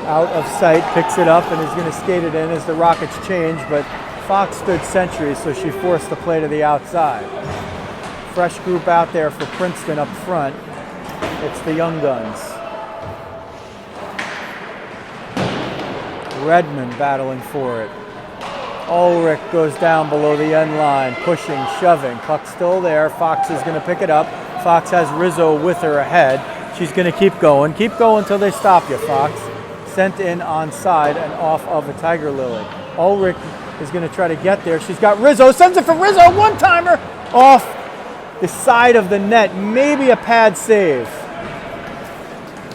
out of sight, picks it up and is going to skate it in as the Rockets change, but Fox stood sentry, so she forced the play to the outside. Fresh group out there for Princeton up front. It's the Young Guns. Redmond battling for it. Ulrich goes down below the end line, pushing, shoving. Puck still there. Fox is going to pick it up. Fox has Rizzo with her ahead. She's going to keep going. Keep going until they stop you, Fox. Sent in onside and off of a Tiger Lily. Ulrich is going to try to get there. She's got Rizzo, sends it for Rizzo, one-timer off the side of the net, maybe a pad save.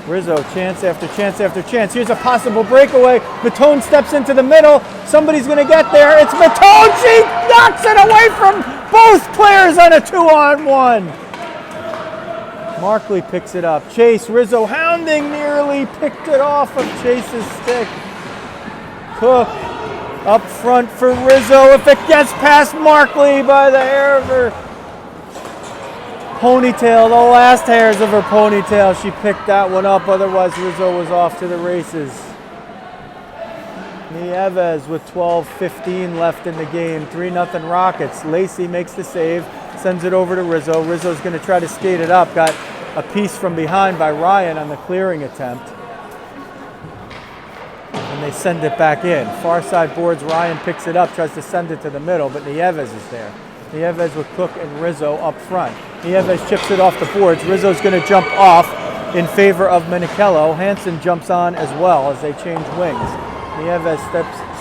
Rizzo, chance after chance after chance. Here's a possible breakaway. Matone steps into the middle. Somebody's going to get there. It's Matone. She knocks it away from both players on a 2-on-1. Markley picks it up. Chase, Rizzo hounding, nearly picked it off of Chase's stick. Cook up front for Rizzo. If it gets past Markley by the hair of her ponytail, the last hairs of her ponytail, she picked that one up. Otherwise, Rizzo was off to the races. Nieves with 12:15 left in the game. 3-0 Rockets. Lacey makes the save, sends it over to Rizzo. Rizzo's going to try to skate it up. Got a piece from behind by Ryan on the clearing attempt. And they send it back in. Far side boards, Ryan picks it up, tries to send it to the middle, but Nieves is there. Nieves with Cook and Rizzo up front. Nieves chips it off the boards. Rizzo's going to jump off in favor of Menichello. Hansen jumps on as well as they change wings. Nieves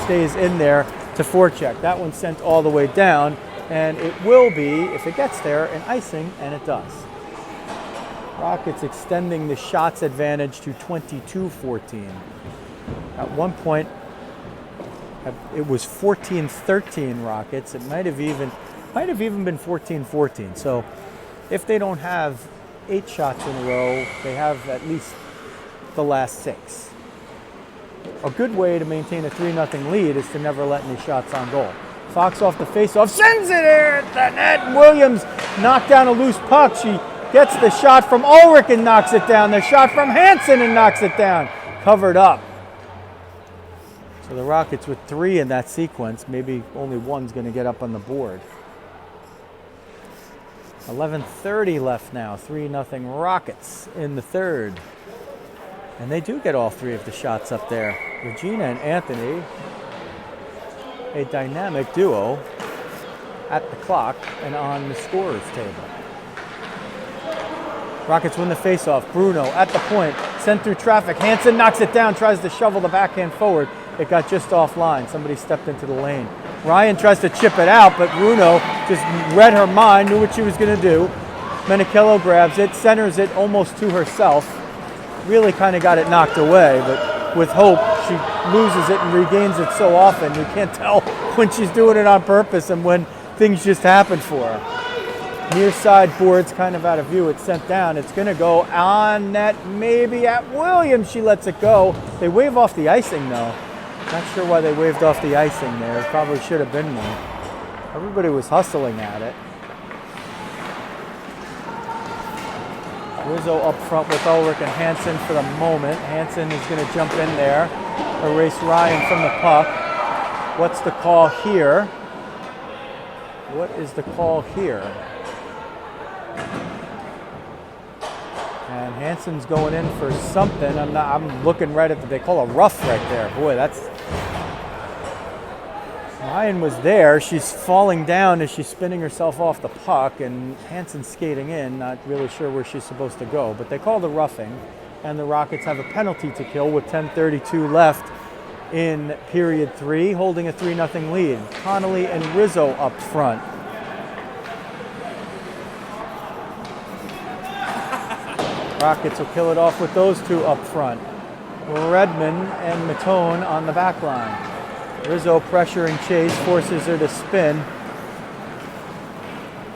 stays in there to forecheck. That one's sent all the way down, and it will be, if it gets there, an icing, and it does. Rockets extending the shots advantage to 22-14. At one point, it was 14-13 Rockets. It might have even been 14-14. So if they don't have 8 shots in a row, they have at least the last 6. A good way to maintain a 3-0 lead is to never let any shots on goal. Fox off the faceoff, sends it here at the net. Williams knocked down a loose puck. She gets the shot from Ulrich and knocks it down. The shot from Hansen and knocks it down. Covered up. So the Rockets with 3 in that sequence, maybe only one's going to get up on the board. 11:30 left now, 3-0 Rockets in the third. And they do get all 3 of the shots up there. Regina and Anthony, a dynamic duo at the clock and on the scorer's table. Rockets win the faceoff. Bruno at the point, sent through traffic. Hansen knocks it down, tries to shovel the backhand forward. It got just offline. Somebody stepped into the lane. Ryan tries to chip it out, but Bruno just read her mind, knew what she was going to do. Menichello grabs it, centers it almost to herself. Really kind of got it knocked away, but with hope, she loses it and regains it so often. You can't tell when she's doing it on purpose and when things just happen for her. Near side boards kind of out of view. It's sent down. It's going to go on net, maybe at Williams. She lets it go. They wave off the icing, though. Not sure why they waved off the icing there. It probably should have been more. Everybody was hustling at it. Rizzo up front with Ulrich and Hansen for the moment. Hansen is going to jump in there, erase Ryan from the puck. What's the call here? What is the call here? And Hansen's going in for something. I'm looking right at they call a rough right there. Boy, that's. Ryan was there. She's falling down as she's spinning herself off the puck, and Hansen's skating in, not really sure where she's supposed to go. But they call the roughing, and the Rockets have a penalty to kill with 10:32 left in period 3, holding a 3-0 lead. Connolly and Rizzo up front. Rockets will kill it off with those 2 up front. Redmond and Matone on the back line. Rizzo pressuring Chase, forces her to spin,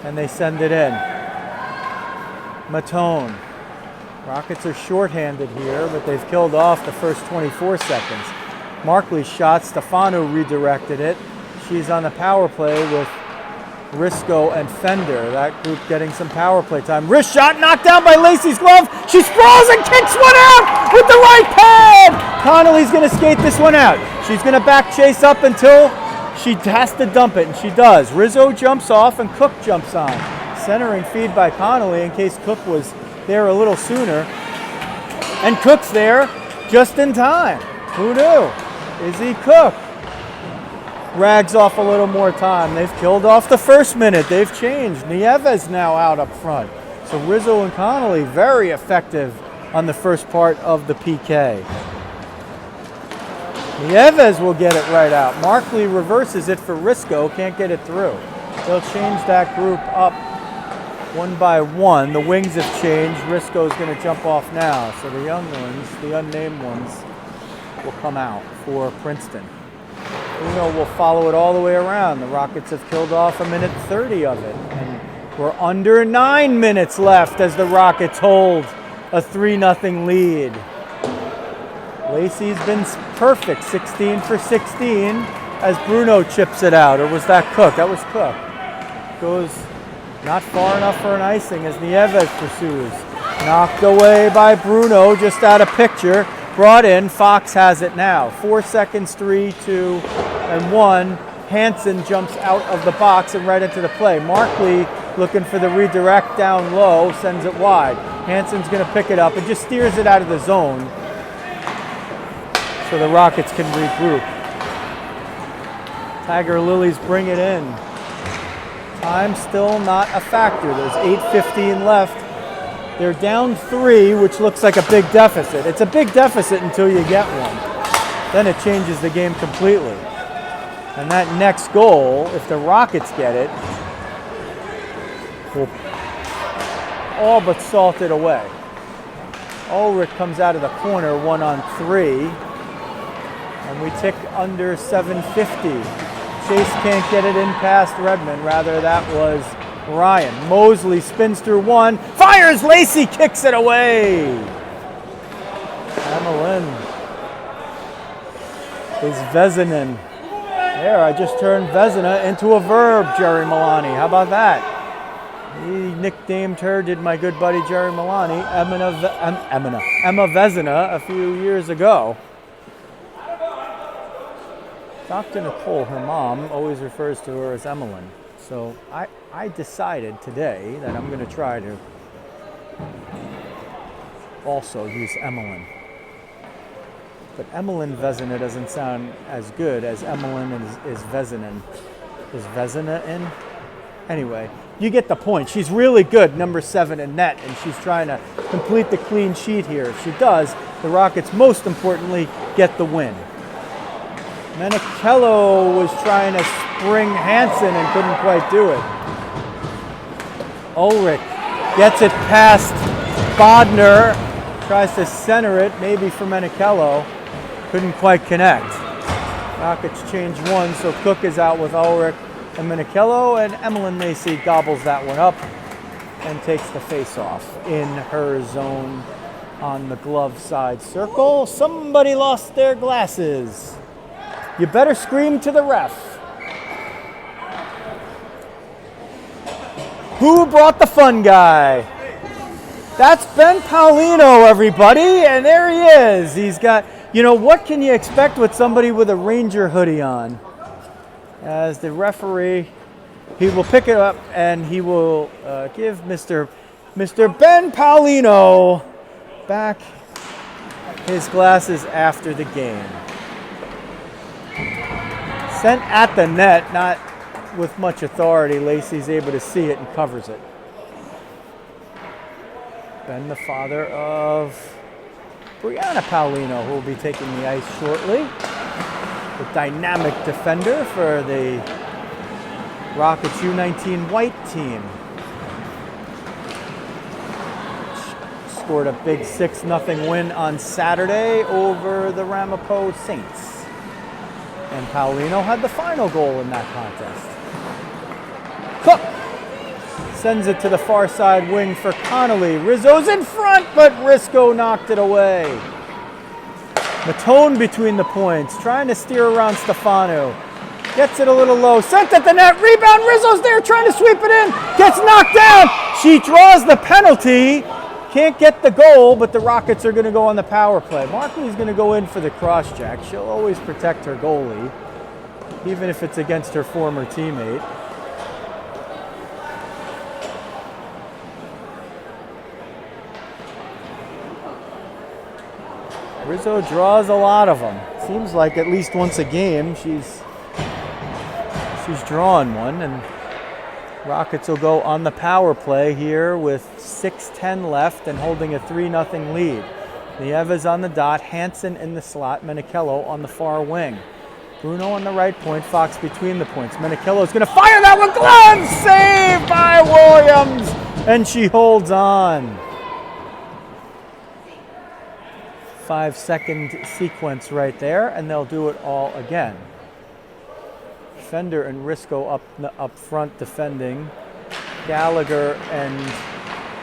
and they send it in. Matone. Rockets are shorthanded here, but they've killed off the first 24 seconds. Markley's shot, Stefano redirected it. She's on the power play with Risco and Fender. That group getting some power play time. Wrist shot knocked down by Lacey's glove. She sprawls and kicks one out with the right pad. Connolly's going to skate this one out. She's going to back Chase up until she has to dump it, and she does. Rizzo jumps off and Cook jumps on. Centering feed by Connolly in case Cook was there a little sooner. And Cook's there just in time. Who knew? Izzy Cook rags off a little more time. They've killed off the first minute. They've changed. Nieves now out up front. So Rizzo and Connolly very effective on the first part of the PK. Nieves will get it right out. Markley reverses it for Rizzo, can't get it through. They'll change that group up one by one. The wings have changed. Rizzo's going to jump off now. So the young ones, the unnamed ones, will come out for Princeton. Bruno will follow it all the way around. The Rockets have killed off 1:30 of it. And we're under 9 minutes left as the Rockets hold a 3-0 lead. Lacey's been perfect, 16 for 16, as Bruno chips it out. Or was that Cook? That was Cook. Goes not far enough for an icing as Nieves pursues. Knocked away by Bruno, just out of picture. Brought in, Fox has it now. 4 seconds, 3, 2, and 1. Hansen jumps out of the box and right into the play. Markley looking for the redirect down low, sends it wide. Hansen's going to pick it up and just steers it out of the zone so the Rockets can regroup. Tiger Lillies bring it in. Time still not a factor. There's 8:15 left. They're down 3, which looks like a big deficit. It's a big deficit until you get one. Then it changes the game completely. And that next goal, if the Rockets get it, will all but salt it away. Ulrich comes out of the corner, 1-on-3. And we tick under 7:50. Chase can't get it in past Redmond. Rather, that was Ryan. Mosley spins through one. Fires! Lacey kicks it away. Dunellen is Vezinen. There, I just turned Vezina into a verb, Jerry Milani. How about that? He nicknamed her, did my good buddy Jerry Milani, Emma Vezina a few years ago. Dr. Nicole, her mom, always refers to her as Emmeline. So I decided today that I'm going to try to also use Emmeline. But Emmeline Vezina doesn't sound as good as Emmeline is Vezinen. Is Vezina in? Anyway, you get the point. She's really good, number 7 in net, and she's trying to complete the clean sheet here. If she does, the Rockets, most importantly, get the win. Menichello was trying to spring Hansen and couldn't quite do it. Ulrich gets it past Bodner, tries to center it, maybe for Menichello. Couldn't quite connect. Rockets change one, so Cook is out with Ulrich and Menichello, and Emmeline Lacey gobbles that one up and takes the face-off in her zone on the glove side circle. Somebody lost their glasses. You better scream to the ref. Who brought the fun guy? That's Ben Paulino, everybody, and there he is. He's got, you know, what can you expect with somebody with a Ranger hoodie on? As the referee, he will pick it up and he will give Mr. Ben Paulino back his glasses after the game. Sent at the net, not with much authority. Lacey's able to see it and covers it. Ben, the father of Brianna Paulino, who will be taking the ice shortly. The dynamic defender for the Rockets U19 white team. Scored a big 6-0 win on Saturday over the Ramapo Saints. And Paulino had the final goal in that contest. Cook sends it to the far side wing for Connolly. Rizzo's in front, but Rizzo knocked it away. Matone between the points, trying to steer around Stefano. Gets it a little low, sent at the net, rebound, Rizzo's there trying to sweep it in. Gets knocked down, she draws the penalty. Can't get the goal, but the Rockets are going to go on the power play. Markley's going to go in for the cross-check. She'll always protect her goalie, even if it's against her former teammate. Rizzo draws a lot of them. Seems like at least once a game she's drawing one, and Rockets will go on the power play here with 6:10 left and holding a 3-0 lead. Nieves on the dot, Hansen in the slot, Menichello on the far wing. Bruno on the right point, Fox between the points. Menichello's going to fire that one, glove save by Williams, and she holds on. 5-second sequence right there, and they'll do it all again. Fender and Rizzo up front defending. Gallagher and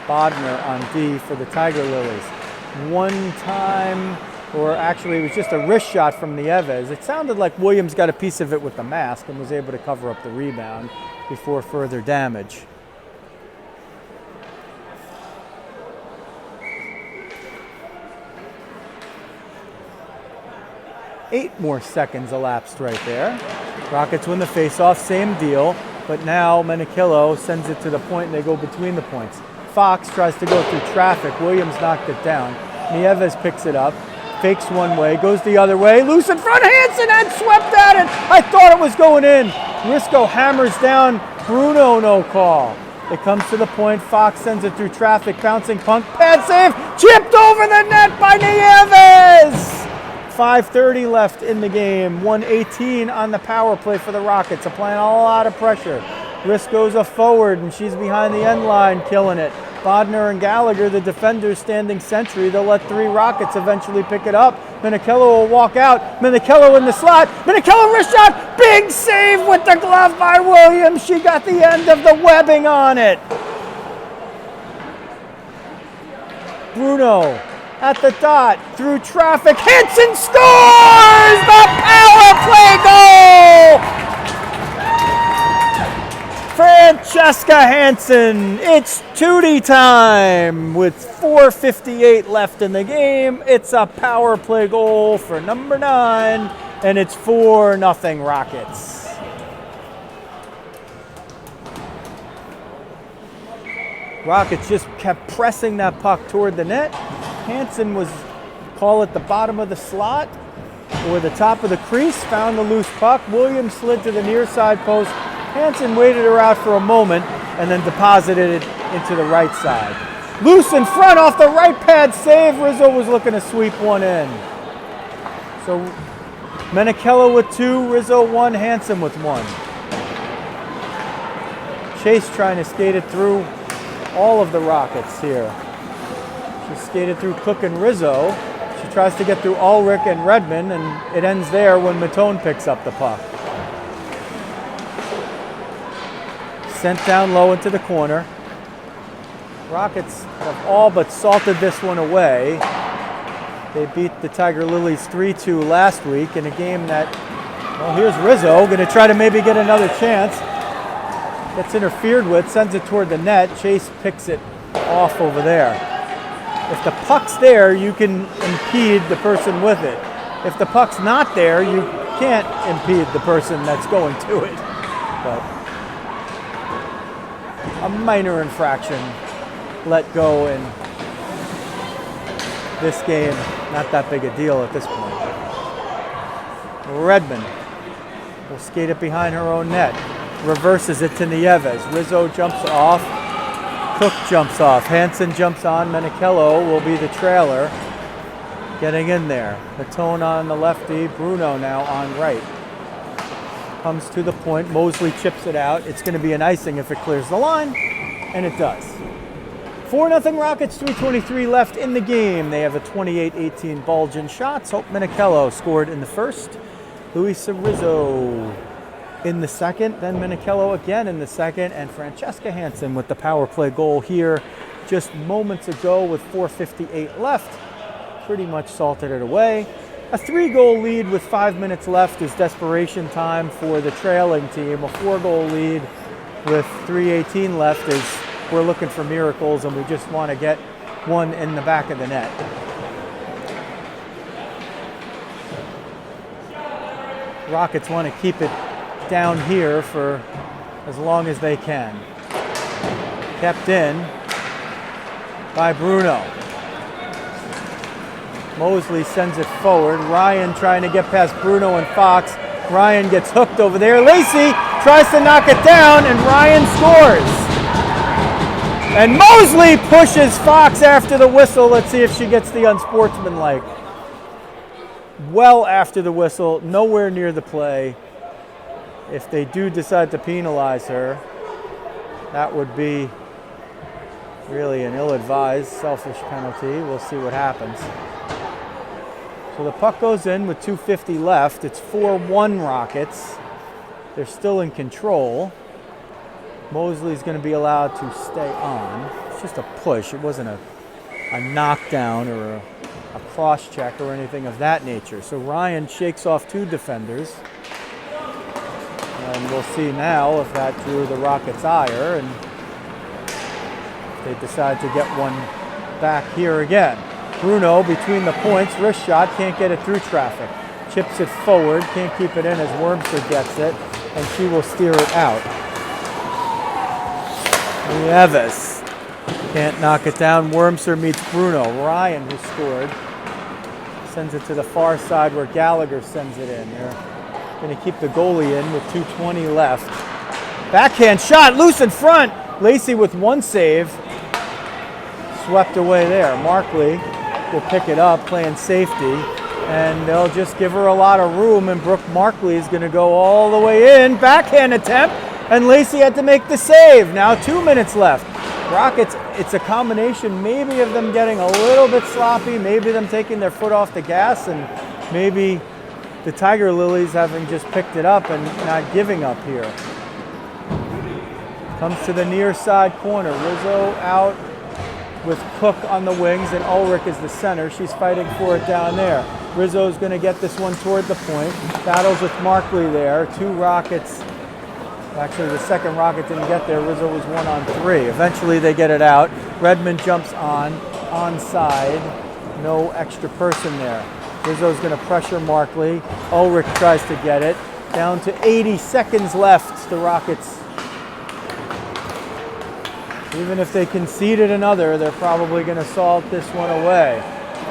Bodner on D for the Tiger Lillies. One time, or actually it was just a wrist shot from Nieves. It sounded like Williams got a piece of it with the mask and was able to cover up the rebound before further damage. Eight more seconds elapsed right there. Rockets win the face-off, same deal, but now Menichello sends it to the point and they go between the points. Fox tries to go through traffic. Williams knocked it down. Nieves picks it up, fakes one way, goes the other way, loose in front, Hansen had swept at it. I thought it was going in. Rizzo hammers down, Bruno no call. It comes to the point, Fox sends it through traffic, bouncing punk, pad save, chipped over the net by Nieves. 5:30 left in the game, 1:18 on the power play for the Rockets, applying a lot of pressure. Rizzo's a forward and she's behind the end line, killing it. Bodner and Gallagher, the defenders, standing sentry. They'll let three Rockets eventually pick it up. Menichello will walk out. Menichello in the slot. Menichello wrist shot. Big save with the glove by Williams. She got the end of the webbing on it. Bruno at the dot, through traffic, Hansen scores! The power play goal! Francesca Hansen, it's Tootie time with 4:58 left in the game. It's a power play goal for number 9, and it's 4-0 Rockets. Rockets just kept pressing that puck toward the net. Hansen was, call it the bottom of the slot or the top of the crease, found the loose puck. Williams slid to the near side post. Hansen waited her out for a moment and then deposited it into the right side. Loose in front off the right pad save. Rizzo was looking to sweep one in. So Menichello with 2, Rizzo 1, Hansen with 1. Chase trying to skate it through all of the Rockets here. She skated through Cook and Rizzo. She tries to get through Ulrich and Redmond, and it ends there when Matone picks up the puck. Sent down low into the corner. Rockets have all but salted this one away. They beat the Tiger Lillies 3-2 last week in a game that, well, here's Rizzo going to try to maybe get another chance. Gets interfered with, sends it toward the net. Chase picks it off over there. If the puck's there, you can impede the person with it. If the puck's not there, you can't impede the person that's going to it. But a minor infraction let go in this game. Not that big a deal at this point. Redmond will skate it behind her own net. Reverses it to Nieves. Rizzo jumps off. Cook jumps off. Hansen jumps on. Menichello will be the trailer. Getting in there. Matone on the lefty. Bruno now on right. Comes to the point. Mosley chips it out. It's going to be an icing if it clears the line. And it does. 4-0 Rockets, 3:23 left in the game. They have a 28-18 bulge in shots. Hope Menichello scored in the first. Luisa Rizzo in the second, then Menichello again in the second, and Francesca Hansen with the power play goal here just moments ago with 4:58 left. Pretty much salted it away. A 3-goal lead with 5 minutes left is desperation time for the trailing team. A 4-goal lead with 3:18 left is we're looking for miracles, and we just want to get one in the back of the net. Rockets want to keep it down here for as long as they can. Kept in by Bruno. Mosley sends it forward. Ryan trying to get past Bruno and Fox. Ryan gets hooked over there. Lacey tries to knock it down, and Ryan scores. And Mosley pushes Fox after the whistle. Let's see if she gets the unsportsmanlike. Well after the whistle, nowhere near the play. If they do decide to penalize her, that would be really an ill-advised, selfish penalty. We'll see what happens. So the puck goes in with 2:50 left. It's 4-1 Rockets. They're still in control. Mosley's going to be allowed to stay on. It's just a push. It wasn't a knockdown or a cross-check or anything of that nature. So Ryan shakes off 2 defenders. And we'll see now if that drew the Rockets' ire and they decide to get one back here again. Bruno between the points, wrist shot, can't get it through traffic. Chips it forward, can't keep it in as Wormser gets it, and she will steer it out. Nieves can't knock it down. Wormser meets Bruno. Ryan, who scored, sends it to the far side where Gallagher sends it in. They're going to keep the goalie in with 2:20 left. Backhand shot, loose in front. Lacey with 1 save. Swept away there. Markley will pick it up, playing safety. And they'll just give her a lot of room, and Brooke Markley is going to go all the way in. Backhand attempt, and Lacey had to make the save. Now 2 minutes left. Rockets, it's a combination maybe of them getting a little bit sloppy, maybe them taking their foot off the gas, and maybe the Tiger Lillies having just picked it up and not giving up here. Comes to the near side corner. Rizzo out with Cook on the wings, and Ulrich is the center. She's fighting for it down there. Rizzo's going to get this one toward the point. Battles with Markley there. 2 Rockets. Actually, the second Rocket didn't get there. Rizzo was 1-on-3. Eventually, they get it out. Redmond jumps onside. No extra person there. Rizzo's going to pressure Markley. Ulrich tries to get it. Down to 80 seconds left. The Rockets, even if they conceded another, they're probably going to salt this one away.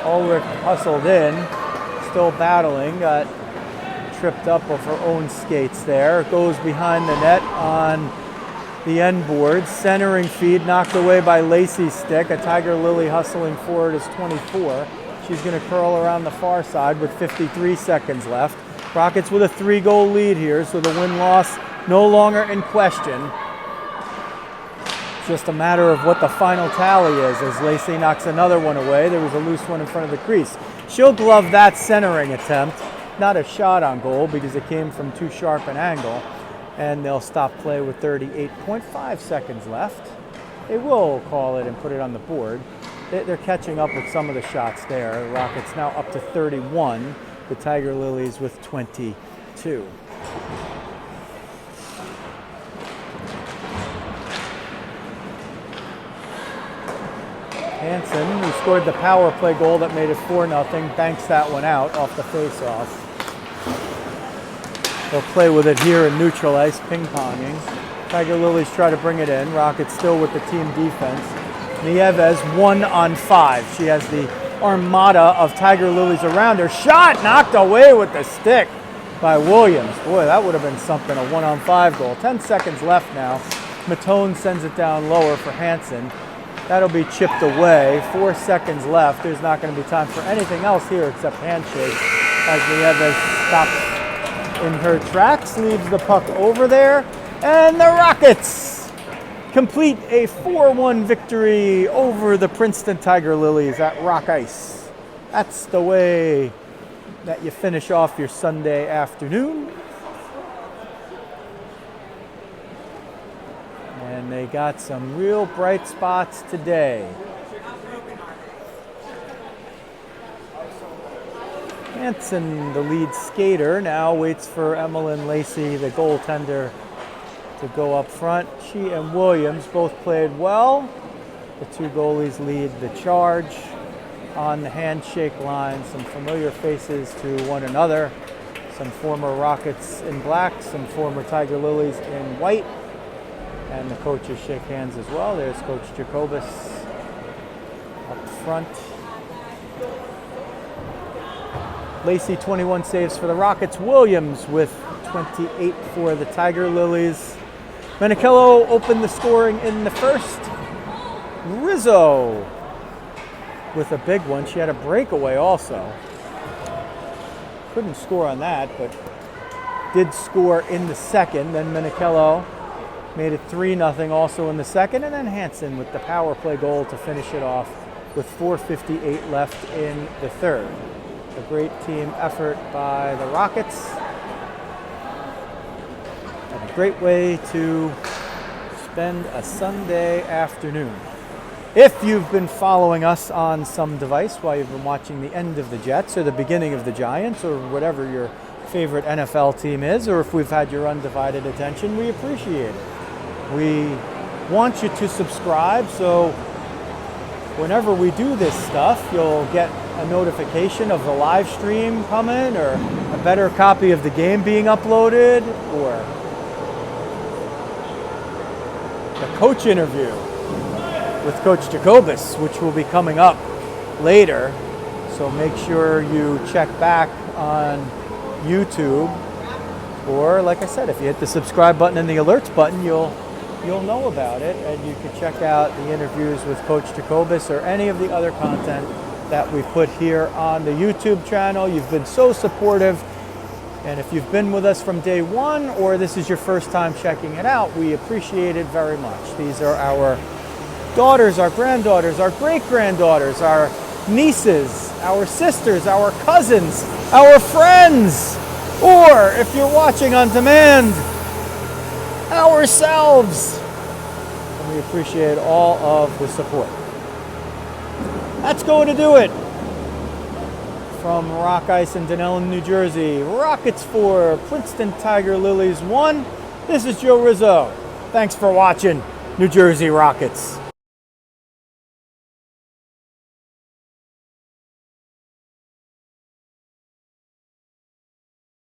Ulrich hustled in, still battling, got tripped up of her own skates there. Goes behind the net on the end board. Centering feed knocked away by Lacey's stick. A Tiger Lily hustling forward is 24. She's going to curl around the far side with 53 seconds left. Rockets with a 3-goal lead here, so the win-loss no longer in question. It's just a matter of what the final tally is as Lacey knocks another one away. There was a loose one in front of the crease. She'll glove that centering attempt. Not a shot on goal because it came from too sharp an angle. And they'll stop play with 38.5 seconds left. They will call it and put it on the board. They're catching up with some of the shots there. The Rockets now up to 31. The Tiger Lilies with 22. Hansen, who scored the power play goal that made it 4-0, banks that one out off the face-off. They'll play with it here in neutral ice, ping-ponging. Tiger Lilies try to bring it in. Rockets still with the team defense. Nieves 1-on-5. She has the armada of Tiger Lilies around her. Shot knocked away with the stick by Williams. Boy, that would have been something, a 1-on-5 goal. 10 seconds left now. Matone sends it down lower for Hansen. That'll be chipped away. 4 seconds left. There's not going to be time for anything else here except handshakes as Nieves stops in her tracks, leaves the puck over there, and the Rockets complete a 4-1 victory over the Princeton Tiger Lillies at Rock Ice. That's the way that you finish off your Sunday afternoon. And they got some real bright spots today. Hansen, the lead skater, now waits for Emmeline Lacey, the goaltender, to go up front. She and Williams both played well. The 2 goalies lead the charge on the handshake line. Some familiar faces to one another. Some former Rockets in black, some former Tiger Lilies in white. And the coaches shake hands as well. There's Coach Jacobus up front. Lacey, 21 saves for the Rockets. Williams with 28 for the Tiger Lilies. Menichello opened the scoring in the first. Rizzo with a big one. She had a breakaway also. Couldn't score on that, but did score in the second. Then Minichello made it 3-0 also in the second. And then Hansen with the power play goal to finish it off with 4:58 left in the third. A great team effort by the Rockets. And a great way to spend a Sunday afternoon. If you've been following us on some device while you've been watching the end of the Jets or the beginning of the Giants or whatever your favorite NFL team is, or if we've had your undivided attention, we appreciate it. We want you to subscribe so whenever we do this stuff, you'll get a notification of the live stream coming or a better copy of the game being uploaded or the coach interview with Coach Jacobus, which will be coming up later. So make sure you check back on YouTube, or like I said, if you hit the subscribe button and the alerts button, you'll know about it, and you can check out the interviews with Coach Jacobus or any of the other content that we put here on the YouTube channel. You've been so supportive, and if you've been with us from day one or this is your first time checking it out, we appreciate it very much. These are our daughters, our granddaughters, our great-granddaughters, our nieces, our sisters, our cousins, our friends, or if you're watching on demand, ourselves. And we appreciate all of the support. That's going to do it. From Rock Ice in Dunellen, New Jersey, Rockets 4, Princeton Tiger Lillies 1. This is Joe Rizzo. Thanks for watching New Jersey Rockets.